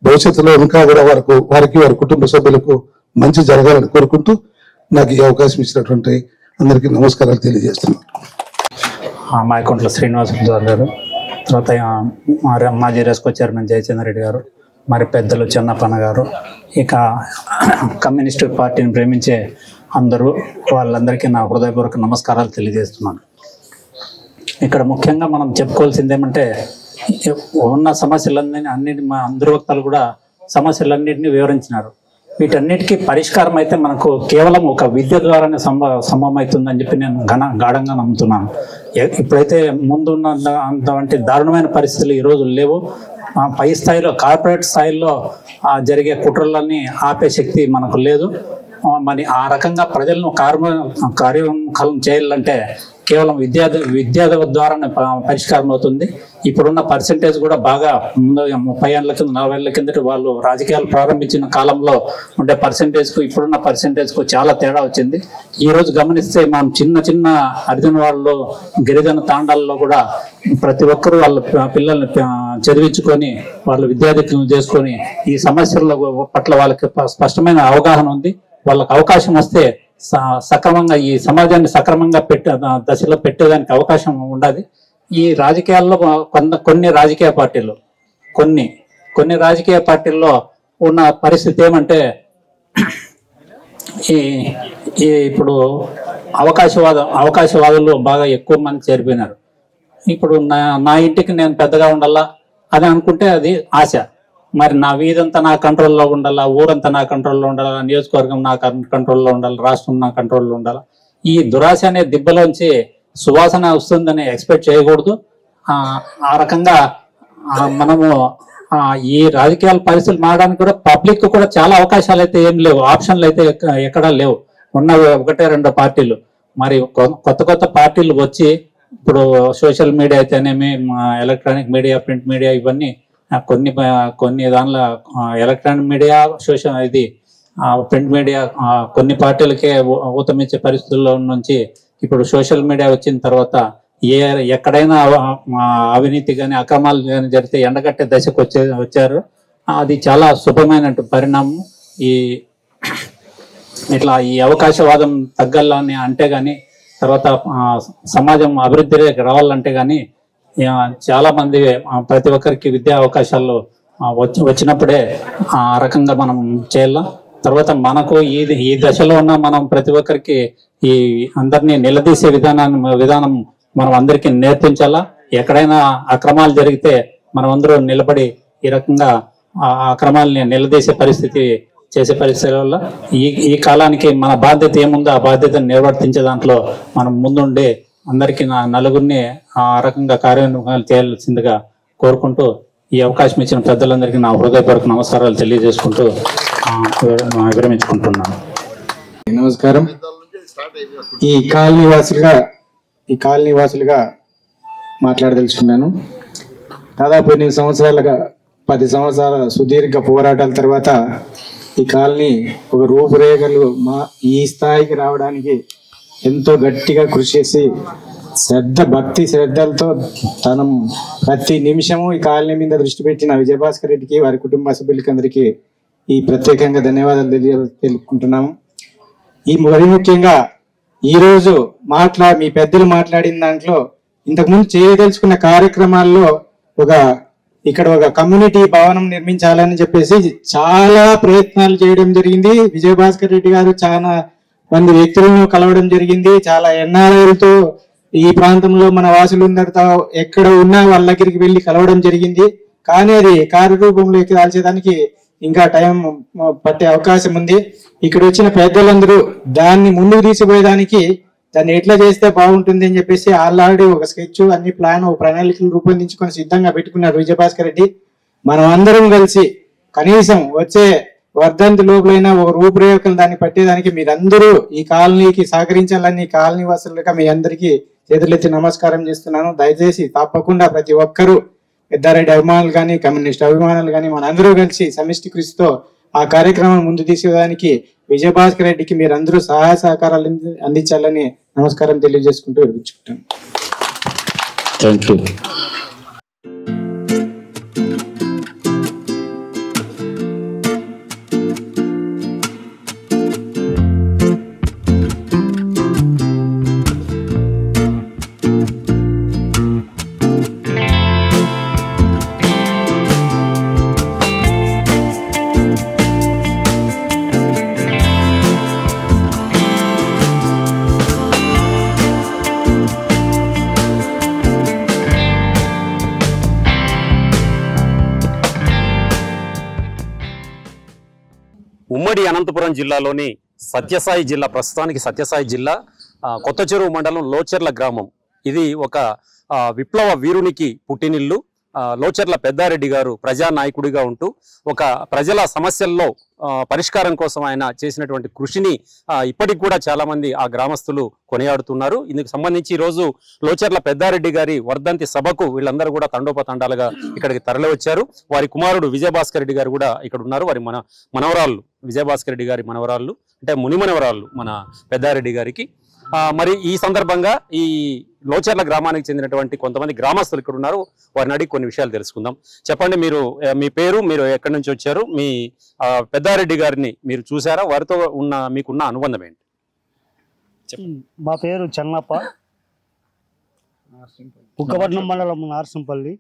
భవిష్యత్తులో ఇంకా కూడా వారికి వారి కుటుంబ సభ్యులకు మంచి జరగాలని కోరుకుంటూ నాకు ఈ అవకాశం ఇచ్చినటువంటి అందరికీ నమస్కారాలు తెలియజేస్తున్నాను. మాయకుంట్ల శ్రీనివాసరావు గారు, తర్వాత మాజీ రెస్కో చైర్మన్ జయచంద్ర రెడ్డి గారు, మరి పెద్దలు చెన్నప్పన్న గారు, ఇక కమ్యూనిస్టు పార్టీని ప్రేమించే అందరూ వాళ్ళందరికీ నా హృదయపూర్వక నమస్కారాలు తెలియజేస్తున్నాను. ఇక్కడ ముఖ్యంగా మనం చెప్పుకోవాల్సింది ఏమంటే ఉన్న సమస్యలన్నింటినీ మా అందరు వక్తలు కూడా సమస్యలన్నింటినీ వివరించినారు. వీటన్నిటికీ పరిష్కారం అయితే మనకు కేవలం ఒక విద్య ద్వారానే సంభవమవుతుందని చెప్పి నేను గాఢంగా నమ్ముతున్నాను. ఇప్పుడైతే ముందున్న అంతవంటి దారుణమైన పరిస్థితులు ఈరోజు లేవు. పై స్థాయిలో కార్పొరేట్ స్థాయిలో జరిగే కుట్రలన్నీ ఆపే శక్తి మనకు లేదు. మరి ఆ రకంగా ప్రజలను కార్యముఖం చేయాలంటే కేవలం విద్యా ద్వారానే పరిష్కారం అవుతుంది. ఇప్పుడున్న పర్సెంటేజ్ కూడా బాగా ముందు 30 ఏళ్ళ కింద 40 ఏళ్ళ కిందట వాళ్ళు రాజకీయాలు ప్రారంభించిన కాలంలో ఉండే పర్సెంటేజ్కు ఇప్పుడున్న పర్సెంటేజ్కు చాలా తేడా వచ్చింది. ఈ రోజు గమనిస్తే మనం చిన్న అర్జున వాళ్ళు గిరిజన తాండాల్లో కూడా ప్రతి ఒక్కరూ వాళ్ళ పిల్లల్ని చదివించుకొని వాళ్ళు విద్యాధిక్యం చేసుకొని ఈ సమస్యల పట్ల వాళ్ళకి స్పష్టమైన అవగాహన ఉంది. వాళ్ళకి అవకాశం వస్తే సక్రమంగా ఈ సమాజాన్ని సక్రమంగా దశలో పెట్టేదానికి అవకాశం ఉండదు. ఈ రాజకీయాల్లో కొన్ని రాజకీయ పార్టీలు కొన్ని రాజకీయ పార్టీల్లో ఉన్న పరిస్థితి ఏమంటే ఈ ఇప్పుడు అవకాశవాదులు బాగా ఎక్కువ మంది చేరిపోయినారు. ఇప్పుడు నా ఇంటికి నేను పెద్దగా ఉండాలా అని అనుకుంటే అది ఆశ. మరి నా వీధంతా నా కంట్రోల్లో ఉండాలా, ఊరంతా నా కంట్రోల్లో ఉండాలా, నియోజకవర్గం నా కంట్రోల్లో ఉండాలి, రాష్ట్రం నా కంట్రోల్లో ఉండాలి. ఈ దురాశ అనే దిబ్బలోంచి సువాసన వస్తుందని ఎక్స్పెక్ట్ చేయకూడదు. ఆ రకంగా మనము ఈ రాజకీయాల పరిస్థితులు మారడానికి కూడా పబ్లిక్ కూడా చాలా అవకాశాలు అయితే ఏం లేవు, ఆప్షన్లు అయితే ఎక్కడా లేవు. ఉన్నవి 1-2 పార్టీలు. మరి కొత్త పార్టీలు వచ్చి ఇప్పుడు సోషల్ మీడియా అయితేనేమి, ఎలక్ట్రానిక్ మీడియా, ప్రింట్ మీడియా, ఇవన్నీ కొన్ని దానిలో ఎలక్ట్రానిక్ మీడియా, ప్రింట్ మీడియా కొన్ని పార్టీలకే ఊతమిచ్చే పరిస్థితుల్లో నుంచి ఇప్పుడు సోషల్ మీడియా వచ్చిన తర్వాత ఎక్కడైనా అవినీతి కానీ అక్రమాలు కానీ జరిగితే ఎండగట్టే దశకు వచ్చారు. అది చాలా శుభమైన పరిణామం. ఇట్లా ఈ అవకాశవాదం తగ్గాలని అంటే గాని, తర్వాత సమాజం అభివృద్ధిలోకి రావాలంటే గాని చాలా మంది ప్రతి ఒక్కరికి విద్యా అవకాశాలు వచ్చినప్పుడే ఆ రకంగా మనం చేయాల. తర్వాత మనకు ఈ దశలో ఉన్న మనం ప్రతి ఒక్కరికి ఈ అందరినీ నిలదీసే విధానం మనం అందరికీ నేర్పించాలా. ఎక్కడైనా అక్రమాలు జరిగితే మనం అందరూ నిలబడి ఈ రకంగా ఆ అక్రమాలని నిలదీసే పరిస్థితి చేసే పరిస్థితుల వల్ల ఈ కాలానికి మన బాధ్యత ఏముందో ఆ బాధ్యతను నిర్వర్తించే దాంట్లో మనం ముందుండి అందరికీ నలుగురిని ఆ రకంగా కార్యనిర్వహణ చేయాల్సిందిగా కోరుకుంటూ ఈ అవకాశం ఇచ్చిన పెద్దలందరికీ నా హృదయపూర్వక నమస్కారాలు తెలియజేసుకుంటూ విరమించుకుంటున్నాను. నమస్కారం. ఈ కాలనీ వాసులుగా మాట్లాడదలుచుకున్నాను. దాదాపు 8 సంవత్సరాలుగా 10 సంవత్సరాల సుదీర్ఘ పోరాటాల తర్వాత ఈ కాలనీ ఒక రూపురేఖలు ఈ స్థాయికి రావడానికి ఎంతో గట్టిగా కృషి చేసి భక్తి శ్రద్ధలతో తన ప్రతి నిమిషము ఈ కాలనీ మీద దృష్టి పెట్టిన విజయభాస్కర్ రెడ్డికి, వారి కుటుంబ సభ్యులకి అందరికీ ఈ ప్రత్యేకంగా ధన్యవాదాలు తెలుపుకుంటున్నాము. ఈ మరి ముఖ్యంగా ఈరోజు మీ పెద్దలు మాట్లాడిన దాంట్లో ఇంతకుముందు చేయదలుచుకున్న కార్యక్రమాల్లో ఇక్కడ ఒక కమ్యూనిటీ భవనం నిర్మించాలని చెప్పేసి చాలా ప్రయత్నాలు చేయడం జరిగింది. విజయభాస్కర్ రెడ్డి గారు చాలా మంది వ్యక్తులను కలవడం జరిగింది. చాలా ఎన్ఆర్ఐలతో ఈ ప్రాంతంలో మన వాసులందరితో ఎక్కడ ఉన్నా వాళ్ళ దగ్గరికి వెళ్ళి కలవడం జరిగింది. కానీ అది కార్యరూపంలోకి దాల్చేదానికి ఇంకా టైం పట్టే అవకాశం ఉంది. ఇక్కడ వచ్చిన పెద్దలందరూ దాన్ని ముందుకు తీసిపోయేదానికి దాన్ని ఎట్లా చేస్తే బాగుంటుంది అని చెప్పేసి ఆల్రెడీ ఒక స్కెచ్ అన్ని ప్రణాళికలు రూపొందించుకొని సిద్ధంగా పెట్టుకున్నారు విజయభాస్కర్ రెడ్డి. మనం అందరం కలిసి కనీసం వచ్చే వర్ధంతి లోపలైనా ఒక రూపురేఖలు దాన్ని పట్టేదానికి మీరందరూ ఈ కాలనీకి సహకరించాలని కాలనీ వాసులుగా మీ అందరికీ చేతులెత్తి నమస్కారం చేస్తున్నాను. దయచేసి తప్పకుండా ప్రతి ఒక్కరూ పెద్దారెడ్డి అభిమానులు కానీ కమ్యూనిస్ట్ అభిమానులు కానీ మనందరూ కలిసి సమిష్టి కృషితో ఆ కార్యక్రమం ముందు తీసేదానికి విజయభాస్కర్ రెడ్డికి మీరందరూ సహాయ సహకారాలు అందించాలని నమస్కారం తెలియజేసుకుంటూ విరమించుకుంటాను. Thank you. ఉమ్మడి అనంతపురం జిల్లాలోని సత్యసాయి జిల్లా, ప్రస్తుతానికి సత్యసాయి జిల్లా కొత్త చెరువు మండలం లోచెర్ల గ్రామం. ఇది ఒక విప్లవ వీరునికి పుట్టినిల్లు. లోచెర్ల పెద్దారెడ్డి గారు ప్రజానాయకుడిగా ఉంటూ ఒక ప్రజల సమస్యల్లో పరిష్కారం కోసం ఆయన చేసినటువంటి కృషిని ఇప్పటికి కూడా చాలా మంది ఆ గ్రామస్తులు కొనియాడుతున్నారు. ఇందుకు సంబంధించి ఈరోజు లోచెర్ల పెద్దారెడ్డి గారి వర్ధంతి సభకు వీళ్ళందరూ కూడా తండోపతండాలుగా ఇక్కడికి తరలి వచ్చారు. వారి కుమారుడు విజయభాస్కర్ రెడ్డి గారు కూడా ఇక్కడ ఉన్నారు. వారి మనవరాళ్ళు విజయభాస్కర్ రెడ్డి గారి మనవరాళ్ళు, అంటే ముని మనవరాళ్ళు మన పెద్దారెడ్డి గారికి. మరి ఈ సందర్భంగా ఈ లోచెర్ల గ్రామానికి చెందినటువంటి కొంతమంది గ్రామస్తులు ఇక్కడ ఉన్నారు. వారిని అడిగి కొన్ని విషయాలు తెలుసుకుందాం. చెప్పండి, మీ పేరు, మీరు ఎక్కడి నుంచి వచ్చారు, మీ పెద్దారెడ్డి గారిని మీరు చూసారా, వారితో మీకున్న అనుబంధం ఏంటి? మా పేరు చెన్నప్ప, బుక్కపట్నం మండలం నార్సింపల్లి.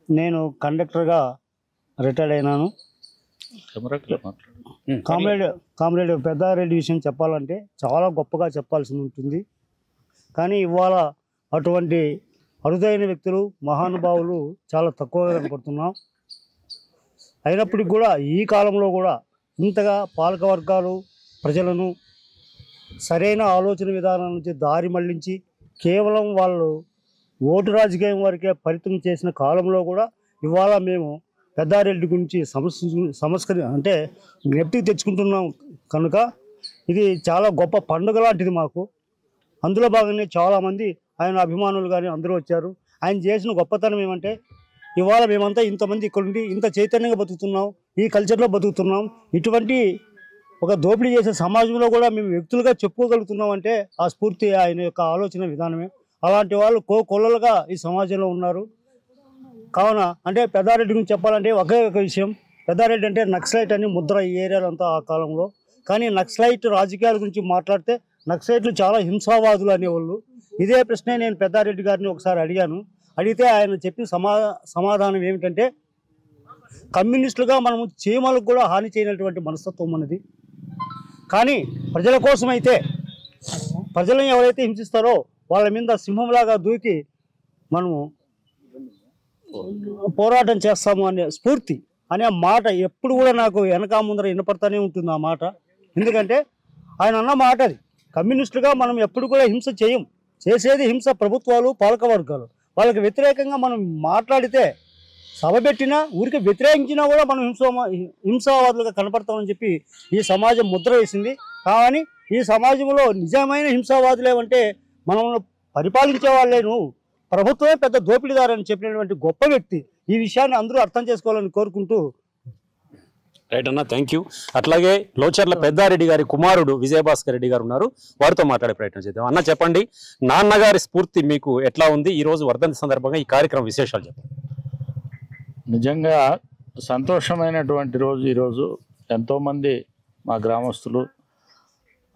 నేను కండక్టర్గా రిటైర్డ్ అయినాను. కామ్రేడ్ పెద్దారెడ్డి విషయం చెప్పాలంటే చాలా గొప్పగా చెప్పాల్సి ఉంటుంది. కానీ ఇవాళ అటువంటి అరుదైన వ్యక్తులు, మహానుభావులు చాలా తక్కువగా కనపడుతున్నాం. అయినప్పటికీ కూడా ఈ కాలంలో కూడా ఇంతగా పాలక వర్గాలు ప్రజలను సరైన ఆలోచన విధానం నుంచి దారి మళ్లించి కేవలం వాళ్ళు ఓటు రాజకీయం వరకే పరిమితం చేసిన కాలంలో కూడా ఇవాళ మేము పెద్దారెడ్డి గురించి అంటే జ్ఞప్తికి తెచ్చుకుంటున్నాం. కనుక ఇది చాలా గొప్ప పండుగ లాంటిది మాకు. అందులో భాగంగా చాలామంది ఆయన అభిమానులు కానీ అందరూ వచ్చారు. ఆయన చేసిన గొప్పతనం ఏమంటే ఇవాళ మేమంతా ఇంతమంది ఇక్కడ ఉండి ఇంత చైతన్యంగా బతుకుతున్నాం, ఈ కల్చర్లో బతుకుతున్నాం. ఇటువంటి ఒక దోపిడీ చేసే సమాజంలో కూడా మేము వ్యక్తులుగా చెప్పుకోగలుగుతున్నాం అంటే ఆ స్ఫూర్తి ఆయన యొక్క ఆలోచన విధానమే. అలాంటి వాళ్ళు కొల్లలుగా ఈ సమాజంలో ఉన్నారు. కావున అంటే పెద్దారెడ్డి గురించి చెప్పాలంటే ఒకే ఒక విషయం, పెద్దారెడ్డి అంటే నక్సలైట్ అని ముద్ర ఈ ఏరియాలో అంతా ఆ కాలంలో. కానీ నక్సలైట్ రాజకీయాల గురించి మాట్లాడితే నక్సలైట్లు చాలా హింసావాదులు అనేవాళ్ళు. ఇదే ప్రశ్నే నేను పెద్దారెడ్డి గారిని ఒకసారి అడిగాను. అడిగితే ఆయన చెప్పిన సమాధానం ఏమిటంటే, కమ్యూనిస్టులుగా మనము చీమలకు కూడా హాని చేయనటువంటి మనస్తత్వం అనేది. కానీ ప్రజల కోసమైతే, ప్రజలను ఎవరైతే హింసిస్తారో వాళ్ళ మీద సింహంలాగా దూకి మనము పోరాటం చేస్తాము అనే స్ఫూర్తి అనే మాట ఎప్పుడు కూడా నాకు వెనక ముందర వినపడతానే ఉంటుంది ఆ మాట. ఎందుకంటే ఆయన అన్న మాట అది, కమ్యూనిస్టులుగా మనం ఎప్పుడు కూడా హింస చేయం, చేసేది హింస ప్రభుత్వాలు, పాలక వర్గాలు. వాళ్ళకి వ్యతిరేకంగా మనం మాట్లాడితే, సభ పెట్టినా, ఊరికి వ్యతిరేకించినా కూడా మనం హింసావాదులుగా కనపడతామని చెప్పి ఈ సమాజం ముద్ర వేసింది. కానీ ఈ సమాజంలో నిజమైన హింసావాదులేమంటే మనం పరిపాలించే వాళ్ళేను, ప్రభుత్వమే పెద్ద దోపిడీదారని చెప్పినటువంటి గొప్ప వ్యక్తి. ఈ విషయాన్ని అందరూ అర్థం చేసుకోవాలని కోరుకుంటూ. రైట్ అన్న, థ్యాంక్ యూ. అట్లాగే లోచర్ల పెద్దారెడ్డి గారి కుమారుడు విజయభాస్కర్ రెడ్డి గారు ఉన్నారు, వారితో మాట్లాడే ప్రయత్నం చేద్దాం. అన్న చెప్పండి, నాన్నగారి స్ఫూర్తి మీకు ఎట్లా ఉంది? ఈ రోజు వర్ధంతి సందర్భంగా ఈ కార్యక్రమం విశేషాలు చెప్పండి. నిజంగా సంతోషమైనటువంటి రోజు ఈరోజు. ఎంతోమంది మా గ్రామస్తులు,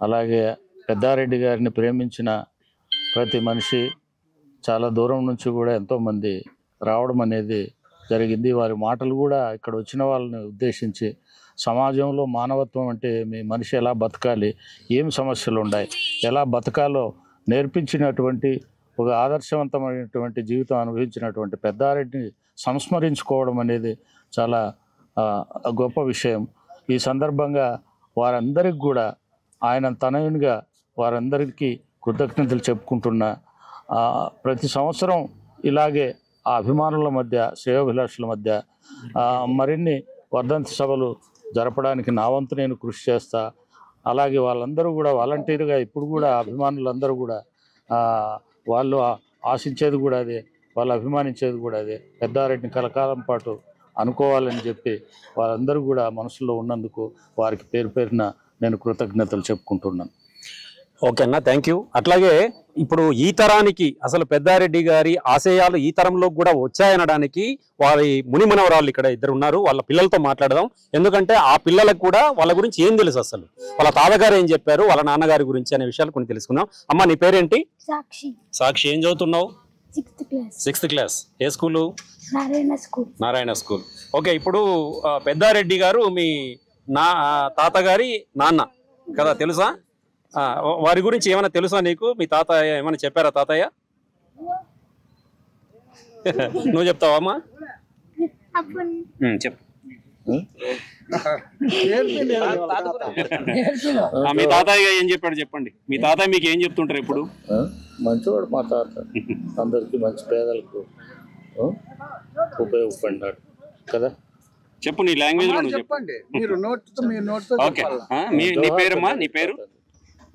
అలాగే పెద్దారెడ్డి గారిని ప్రేమించిన ప్రతి మనిషి చాలా దూరం నుంచి కూడా ఎంతోమంది రావడం అనేది జరిగింది. వారి మాటలు కూడా ఇక్కడ వచ్చిన వాళ్ళని ఉద్దేశించి సమాజంలో మానవత్వం అంటే మీ మనిషి ఎలా బతకాలి, ఏం సమస్యలు ఉన్నాయి, ఎలా బతకాలో నేర్పించినటువంటి ఒక ఆదర్శవంతమైనటువంటి జీవితం అనుభవించినటువంటి పెద్దారెడ్డిని సంస్మరించుకోవడం అనేది చాలా గొప్ప విషయం. ఈ సందర్భంగా వారందరికి కూడా ఆయన తనయునిగా వారందరికీ కృతజ్ఞతలు చెప్పుకుంటున్నా. ప్రతి సంవత్సరం ఇలాగే ఆ అభిమానుల మధ్య, శ్రేయోభిలాషుల మధ్య మరిన్ని వర్ధంతి సభలు జరపడానికి నా వంతు నేను కృషి చేస్తా. అలాగే వాళ్ళందరూ కూడా వాలంటీర్గా ఇప్పుడు కూడా అభిమానులందరూ కూడా వాళ్ళు ఆశించేది కూడా అదే, వాళ్ళు అభిమానించేది కూడా అదే, పెద్దారెడ్డిని కలకాలం పాటు అనుకోవాలని చెప్పి వాళ్ళందరూ కూడా మనసులో ఉన్నందుకు వారికి పేరు పేరున నేను కృతజ్ఞతలు చెప్పుకుంటున్నాను. ఓకే అన్న, థ్యాంక్ యూ. అట్లాగే ఇప్పుడు ఈ తరానికి అసలు పెద్దారెడ్డి గారి ఆశయాలు ఈ తరంలో కూడా వచ్చాయనడానికి వారి మునిమనవరాళ్ళు ఇక్కడ ఇద్దరు ఉన్నారు, వాళ్ళ పిల్లలతో మాట్లాడదాం. ఎందుకంటే ఆ పిల్లలకు కూడా వాళ్ళ గురించి ఏం తెలుసు, అసలు వాళ్ళ తాతగారు ఏం చెప్పారు, వాళ్ళ నాన్నగారి గురించి అనే విషయాలు కొన్ని తెలుసుకుందాం. అమ్మ, నీ పేరేంటి? సాక్షి. సాక్షి, ఏం చదువుతున్నావు? 6th class. ఏ స్కూలు? నారాయణ స్కూల్. ఓకే, ఇప్పుడు పెద్దారెడ్డి గారు మీ తాతగారి నాన్న కదా, తెలుసా? వారి గురించి ఏమైనా తెలుసా నీకు? మీ తాతయ్య ఏమైనా చెప్పారా? తాతయ్య నువ్వు చెప్తావా అమ్మా? చెప్పు. మీ తాతయ్య ఏం చెప్పాడు చెప్పండి. మీ తాతయ్య మీకు ఏం చెప్తుంటారు ఎప్పుడు? మంచివాడు మా తాత, అందరికి మంచి పేదలకు ఉపయోగపడ్డాడు కదా. చెప్పు, నీ లాంగ్వేజ్ లో చెప్పండి. మీరు నోట్తో ఓకే. నీ పేరమ్మా? నీ పేరు?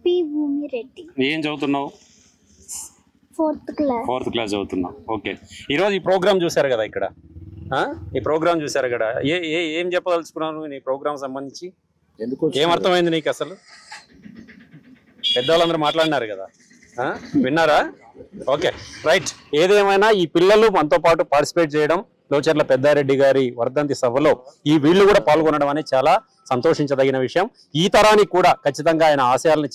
పి భూమిరెడ్డి. ఏం చదువుతున్నావు? 4th క్లాస్ చదువుతున్నావు. ఓకే, ఈరోజు ఈ ప్రోగ్రామ్ చూసారు కదా ఇక్కడ, ఈ ప్రోగ్రామ్ చూసారు కదా, ఏం చెప్పదలుచుకున్నాను ఈ ప్రోగ్రామ్ సంబంధించి? ఏమర్థమైంది నీకు అసలు? పెద్దవాళ్ళందరూ మాట్లాడినారు కదా, విన్నారా? Okay, right. ఏదేమైనా ఈ పిల్లలు మనతో పాటు పార్టిసిపేట్ చేయడం, లోచర్ల పెద్దారెడ్డి గారి వర్ధంతి సభలో ఈ వీళ్ళు కూడా పాల్గొనడం అనేది చాలా సంతోషించదగిన విషయం. ఈ తరానికి కూడా ఖచ్చితంగా ఆయన ఆశయాలను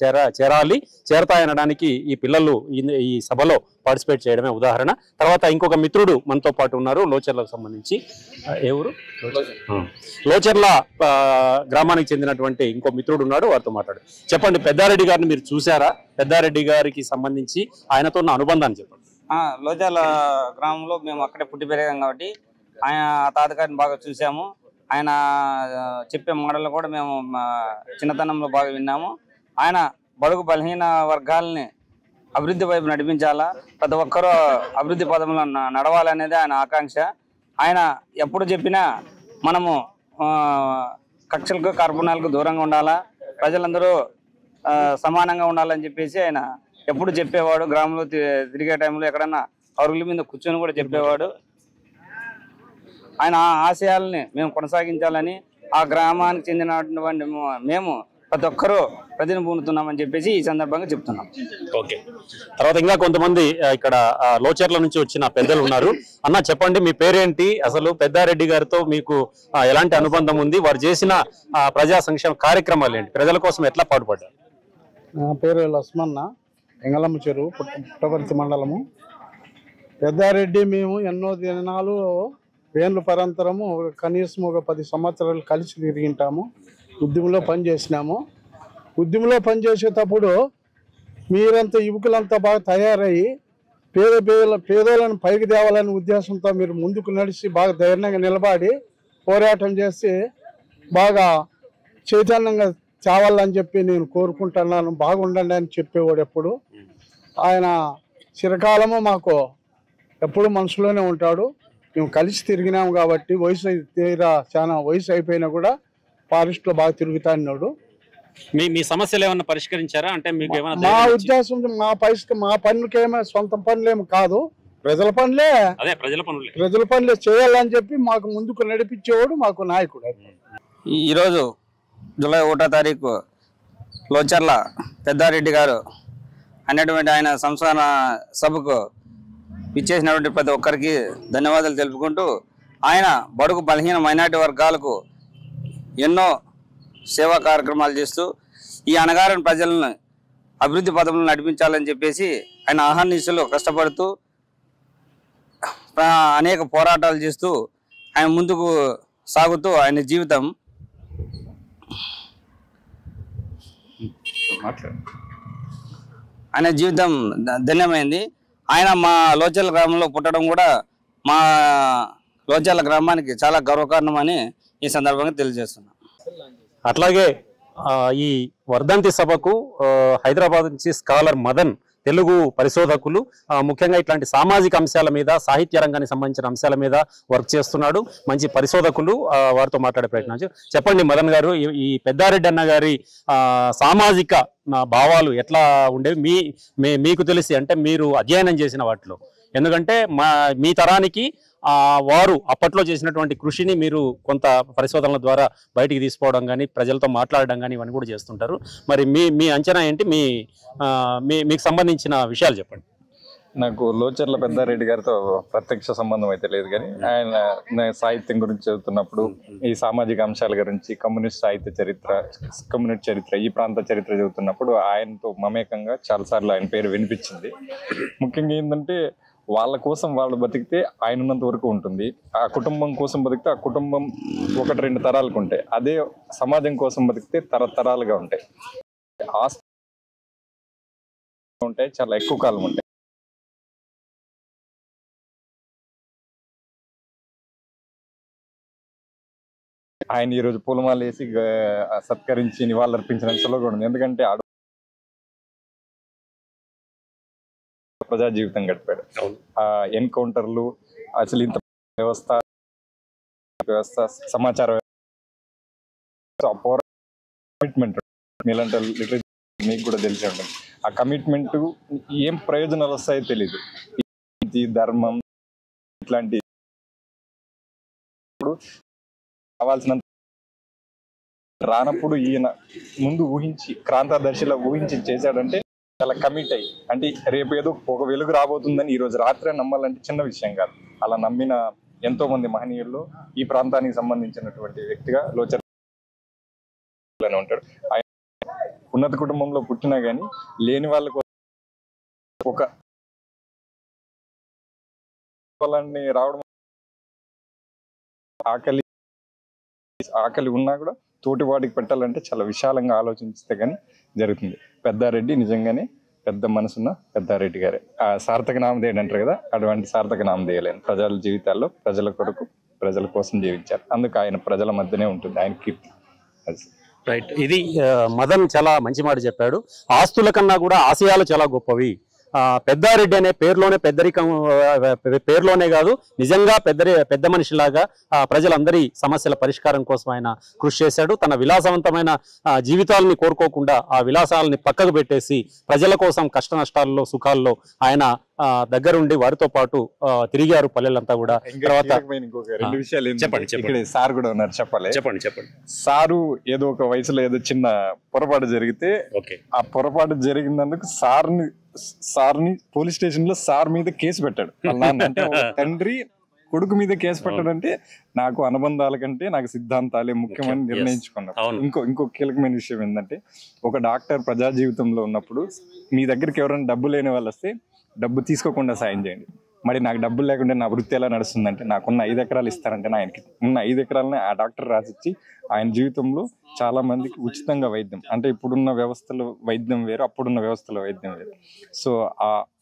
చేరతాయనడానికి ఈ పిల్లలు ఈ సభలో పార్టిసిపేట్ చేయడమే ఉదాహరణ. తర్వాత ఇంకొక మిత్రుడు మనతో పాటు ఉన్నారు, లోచర్లకు సంబంధించి. ఎవరు? లోచర్ల గ్రామానికి చెందినటువంటి ఇంకో మిత్రుడు ఉన్నాడు, వారితో మాట్లాడు. చెప్పండి, పెద్దారెడ్డి గారిని మీరు చూసారా? పెద్దారెడ్డి గారికి సంబంధించి ఆయనతో ఉన్న అనుబంధాన్ని చెప్పండి. లోచర్ల గ్రామంలో మేము అక్కడే పుట్టి పెరిగాం కాబట్టి ఆయన తాతగారిని బాగా చూసాము. ఆయన చెప్పే మాటలు కూడా మేము చిన్నతనంలో బాగా విన్నాము. ఆయన బడుగు బలహీన వర్గాలని అభివృద్ధి వైపు నడిపించాలా, ప్రతి ఒక్కరూ అభివృద్ధి పదంలో నడవాలనేది ఆయన ఆకాంక్ష. ఆయన ఎప్పుడు చెప్పినా మనము కక్షలకు కార్పణాలకు దూరంగా ఉండాలా, ప్రజలందరూ సమానంగా ఉండాలని చెప్పేసి ఆయన ఎప్పుడు చెప్పేవాడు. గ్రామంలో తిరిగే టైంలో ఎక్కడన్నా అరుగుల మీద కూర్చొని కూడా చెప్పేవాడు. ఆయన ఆశయాలని మేము కొనసాగించాలని, ఆ గ్రామానికి చెందినటువంటి మేము ప్రతి ఒక్కరూ ప్రతినిధుతున్నామని చెప్పేసి ఈ సందర్భంగా చెప్తున్నాం. ఓకే, తర్వాత ఇంకా కొంతమంది ఇక్కడ లోచర్ల నుంచి వచ్చిన పెద్దలు ఉన్నారు. అన్న చెప్పండి, మీ పేరేంటి, అసలు పెద్దారెడ్డి గారితో మీకు ఎలాంటి అనుబంధం ఉంది, వారు చేసిన ప్రజా సంక్షేమ కార్యక్రమాలు ఏంటి, ప్రజల కోసం ఎట్లా పాటుపడ్డారు? నా పేరు లక్ష్మణ, ఎంగళమ్మ చెరువు, పుట్టపర్తి మండలము. పెద్దారెడ్డి మేము ఎన్నో దినాలు వేన్ల పరంతరము కనీసం ఒక 10 సంవత్సరాలు కలిసి తిరిగింటాము. ఉద్యమంలో పనిచేసినాము. ఉద్యమంలో పనిచేసేటప్పుడు మీరంతా యువకులంతా బాగా తయారయ్యి పేదోళ్ళని పైకి తేవాలనే ఉద్దేశంతో మీరు ముందుకు నడిచి బాగా ధైర్యంగా నిలబడి పోరాటం చేసి బాగా చైతన్యంగా చావాలని చెప్పి నేను కోరుకుంటున్నాను. బాగుండండి అని చెప్పేవాడు ఎప్పుడు. ఆయన చిరకాలము మాకు ఎప్పుడు మనసులోనే ఉంటాడు. మేము కలిసి తిరిగినాము కాబట్టి వయసు తీరా చాలా వయసు అయిపోయినా కూడా ఫారెస్ట్లో బాగా తిరుగుతా అన్నాడు. మీ సమస్యలు ఏమన్నా పరిష్కరించారా? అంటే మీకు ఏమైనా మా ఉద్దేశం మా పనులకేమో సొంత పనులేమో కాదు, ప్రజల పనులే చేయాలని చెప్పి మాకు ముందుకు నడిపించేవాడు మాకు నాయకుడు. ఈరోజు జూలై 1వ తారీఖు లోచర్ల పెద్దారెడ్డి గారు అనేటువంటి ఆయన సంస్థాన సభకు ఇచ్చేసినటువంటి ప్రతి ఒక్కరికి ధన్యవాదాలు తెలుపుకుంటూ, ఆయన బడుగు బలహీన మైనార్టీ వర్గాలకు ఎన్నో సేవా కార్యక్రమాలు చేస్తూ ఈ అణగారిన ప్రజలను అభివృద్ధి పథంలో నడిపించాలని చెప్పేసి ఆయన అహర్నిశలు కష్టపడుతూ అనేక పోరాటాలు చేస్తూ ఆయన ముందుకు సాగుతూ ఆయన జీవితం ధన్యమైంది. ఆయన మా లోచర్ల గ్రామంలో పుట్టడం కూడా మా లోచర్ల గ్రామానికి చాలా గర్వకారణమని ఈ సందర్భంగా తెలియజేస్తున్నాం. అట్లాగే ఈ వర్ధంతి సభకు హైదరాబాద్ నుంచి స్కాలర్ మదన్, తెలుగు పరిశోధకులు, ముఖ్యంగా ఇట్లాంటి సామాజిక అంశాల మీద, సాహిత్య రంగానికి సంబంధించిన అంశాల మీద వర్క్ చేస్తున్నాడు. మంచి పరిశోధకులు, వారితో మాట్లాడే ప్రయత్నం. చెప్పండి మదన్ గారు, ఈ పెద్దారెడ్డి అన్న గారి సామాజిక భావాలు ఎట్లా ఉండేవి మీకు తెలిసి, అంటే మీరు అధ్యయనం చేసిన వాటిలో? ఎందుకంటే మీ తరానికి వారు అప్పట్లో చేసినటువంటి కృషిని మీరు కొంత పరిశోధనల ద్వారా బయటికి తీసుకోవడం కానీ, ప్రజలతో మాట్లాడడం కానీ, ఇవన్నీ కూడా చేస్తుంటారు. మరి మీ అంచనా ఏంటి? మీకు సంబంధించిన విషయాలు చెప్పండి. నాకు లోచర్ల పెద్దారెడ్డి గారితో ప్రత్యక్ష సంబంధం అయితే లేదు, కానీ ఆయన సాహిత్యం గురించి చదువుతున్నప్పుడు ఈ సామాజిక అంశాల గురించి, కమ్యూనిస్ట్ సాహిత్య చరిత్ర, కమ్యూనిస్ట్ చరిత్ర, ఈ ప్రాంత చరిత్ర చదువుతున్నప్పుడు ఆయనతో మమేకంగా చాలాసార్లు ఆయన పేరు వినిపించింది. ముఖ్యంగా ఏంటంటే వాళ్ళ కోసం వాళ్ళు బతికితే ఆయన ఉన్నంత వరకు ఉంటుంది, ఆ కుటుంబం కోసం బతికితే ఆ కుటుంబం 1-2 తరాలకు ఉంటాయి, అదే సమాజం కోసం బతికితే తరతరాలుగా ఉంటాయి, ఆస్తి ఉంటాయి, చాలా ఎక్కువ కాలం ఉంటాయి. ఆయన ఈరోజు పూలమాల వేసి సత్కరించి నివాళులర్పించిన అంశంలో కూడా ఉంది. ఎందుకంటే ప్రజా జీవితం గడిపాడు. ఆ ఎన్కౌంటర్లు, అసలు ఇంత వ్యవస్థ సమాచార కమిట్మెంట్ మీలాంటి లిటరేచర్ మీకు కూడా తెలిసి ఉంటుంది. ఆ కమిట్మెంట్ ఏం ప్రయోజనాలు వస్తాయో తెలీదు. ధర్మం ఇట్లాంటి కావాల్సినంత రానప్పుడు ఈయన ముందు ఊహించి క్రాంతదర్శిలా ఊహించి చేశాడంటే చాలా కమిట్ అయ్యి, అంటే రేపు ఏదో ఒక వెలుగు రాబోతుందని ఈ రోజు రాత్రే నమ్మాలంటే చిన్న విషయం కాదు. అలా నమ్మిన ఎంతో మంది మహనీయుల్లో ఈ ప్రాంతానికి సంబంధించినటువంటి వ్యక్తిగా లోచర్ ఉంటాడు. ఆయన ఉన్నత కుటుంబంలో పుట్టినా గానీ లేని వాళ్ళకు ఒక రావడం, ఆకలి ఉన్నా కూడా తోటి వాడికి పెట్టాలంటే చాలా విశాలంగా ఆలోచిస్తే గానీ జరుగుతుంది. పెద్దారెడ్డి నిజంగానే పెద్ద మనసున్న పెద్దారెడ్డి గారే. ఆ సార్థక నామధేయుడు అంటారు కదా, అటువంటి సార్థక నామధేయులైన ప్రజల జీవితాల్లో ప్రజల కొరకు ప్రజల కోసం జీవించారు. అందుకు ఆయన ప్రజల మధ్యనే ఉంటుంది ఆయన కీర్తి. రైట్, ఇది మదన్ చాలా మంచి మాట చెప్పాడు. ఆస్తుల కన్నా కూడా ఆశయాలు చాలా గొప్పవి. పెద్దారెడ్డి అనే పేరులోనే పేరులోనే కాదు, నిజంగా పెద్ద మనిషిలాగా ప్రజలందరి సమస్యల పరిష్కారం కోసం ఆయన కృషి చేశాడు. తన విలాసవంతమైన జీవితాలని కోరుకోకుండా ఆ విలాసాలని పక్కకు పెట్టేసి ప్రజల కోసం కష్ట నష్టాల్లో సుఖాల్లో ఆయన దగ్గరుండి వారితో పాటు తిరిగారు పల్లెలంతా కూడా. తర్వాత రెండు విషయాలు చెప్పండి. సార్ కూడా ఉన్నారు, చెప్పండి. సారు ఏదో ఒక వయసులో ఏదో చిన్న పొరపాటు జరిగితే ఆ పొరపాటు జరిగినందుకు సార్ని పోలీస్ స్టేషన్ లో సార్ మీద కేసు పెట్టాడు. అంటే తండ్రి కొడుకు మీద కేసు పెట్టడంటే నాకు అనుబంధాల కంటే నాకు సిద్ధాంతాలే ముఖ్యమని నిర్ణయించుకున్నాను. ఇంకో కీలకమైన విషయం ఏంటంటే, ఒక డాక్టర్ ప్రజా జీవితంలో ఉన్నప్పుడు మీ దగ్గరికి ఎవరైనా డబ్బు లేని వాళ్ళు వస్తే డబ్బు తీసుకోకుండా సాయం చేయండి. మరి నాకు డబ్బులు లేకుండా నా వృత్తి ఎలా నడుస్తుందంటే, నాకున్న 5 ఎకరాలు ఇస్తారంటే ఆయనకి ఉన్న 5 ఎకరాలని ఆ డాక్టర్ రాసిచ్చి ఆయన జీవితంలో చాలా మందికి ఉచితంగా వైద్యం, అంటే ఇప్పుడున్న వ్యవస్థలో వైద్యం వేరు, అప్పుడున్న వ్యవస్థలో వైద్యం వేరు. సో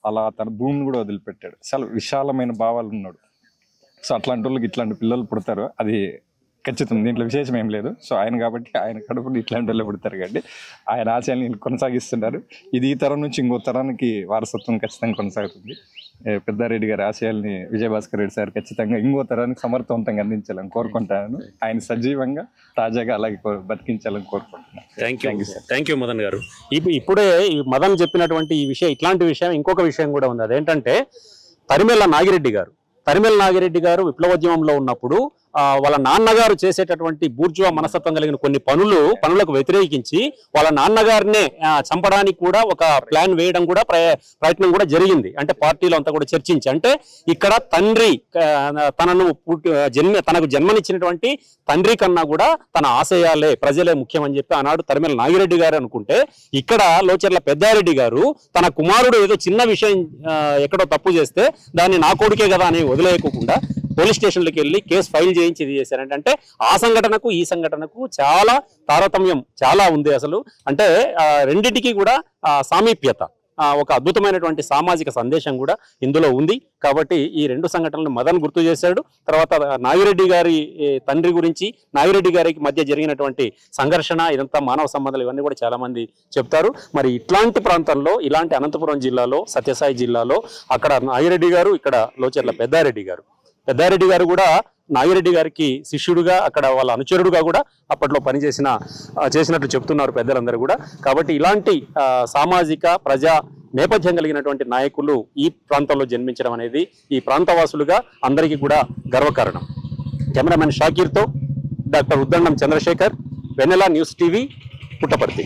అలా తన భూమిని కూడా వదిలిపెట్టాడు. చాలా విశాలమైన భావాలు ఉన్నాడు. సో అట్లాంటి వాళ్ళకి ఇట్లాంటి పిల్లలు పుడతారు, అది ఖచ్చితం, దీంట్లో విశేషం ఏం లేదు. సో ఆయన కాబట్టి ఆయన కడుపుని ఇట్లాంటి వాళ్ళు పుడతారు కాబట్టి ఆయన ఆశయాన్ని కొనసాగిస్తున్నారు. ఇది ఈ తరం నుంచి ఇంకో తరానికి వారసత్వం ఖచ్చితంగా కొనసాగుతుంది. పెద్దారెడ్డి గారి ఆశయాల్ని విజయభాస్కర్ రెడ్డి సార్ ఖచ్చితంగా ఇంకో తరానికి సమర్థవంతంగా అందించాలని కోరుకుంటాను. ఆయన సజీవంగా తాజాగా అలాగే బతికించాలని కోరుకుంటున్నాను. థ్యాంక్ యూ మదన్ గారు. ఇప్పుడే మదన్ చెప్పినటువంటి ఈ విషయం, ఇట్లాంటి విషయం ఇంకొక విషయం కూడా ఉంది. అదేంటంటే తరిమెల్ల నాగిరెడ్డి గారు విప్లవోద్యమంలో ఉన్నప్పుడు వాళ్ళ నాన్నగారు చేసేటటువంటి బూర్జువా మనస్తత్వం కలిగిన కొన్ని పనులకు వ్యతిరేకించి వాళ్ళ నాన్నగారినే చంపడానికి కూడా ఒక ప్లాన్ వేయడం కూడా ప్రయత్నం కూడా జరిగింది. అంటే పార్టీలో అంతా కూడా చర్చించి, అంటే ఇక్కడ తండ్రి తనకు జన్మనిచ్చినటువంటి తండ్రి కన్నా కూడా తన ఆశయాలే ప్రజలే ముఖ్యమని చెప్పి ఆనాడు తరిమెల్ల నాగిరెడ్డి గారు అనుకుంటే, ఇక్కడ లోచర్ల పెద్దారెడ్డి గారు తన కుమారుడు ఏదో చిన్న విషయం ఎక్కడో తప్పు చేస్తే దాన్ని నా కొడుకే కదా అని వదిలేయకుండా పోలీస్ స్టేషన్లకు వెళ్ళి కేసు ఫైల్ చేయించి ఇది చేశారంటే, అంటే ఆ సంఘటనకు ఈ సంఘటనకు చాలా తారతమ్యం చాలా ఉంది అసలు. అంటే రెండింటికి కూడా సామీప్యత, ఒక అద్భుతమైనటువంటి సామాజిక సందేశం కూడా ఇందులో ఉంది. కాబట్టి ఈ 2 సంఘటనలు మదన్ గుర్తు చేశాడు. తర్వాత నాగిరెడ్డి గారి తండ్రి గురించి, నాగిరెడ్డి గారికి మధ్య జరిగినటువంటి సంఘర్షణ, ఇదంతా మానవ సంబంధాలు, ఇవన్నీ కూడా చాలా మంది చెప్తారు. మరి ఇట్లాంటి ప్రాంతంలో, ఇలాంటి అనంతపురం జిల్లాలో, సత్యసాయి జిల్లాలో అక్కడ నాగిరెడ్డి గారు, ఇక్కడ లోచర్ల పెద్దారెడ్డి గారు కూడా నాగిరెడ్డి గారికి శిష్యుడుగా, అక్కడ వాళ్ళ అనుచరుడుగా కూడా అప్పట్లో చేసినట్లు చెప్తున్నారు పెద్దలందరూ కూడా. కాబట్టి ఇలాంటి సామాజిక ప్రజా నేపథ్యం కలిగినటువంటి నాయకులు ఈ ప్రాంతంలో జన్మించడం అనేది ఈ ప్రాంతవాసులుగా అందరికీ కూడా గర్వకారణం. కెమెరామెన్ షాకీర్తో డాక్టర్ ఉద్దండం చంద్రశేఖర్, వెన్నెల న్యూస్ టీవీ, పుట్టపర్తి.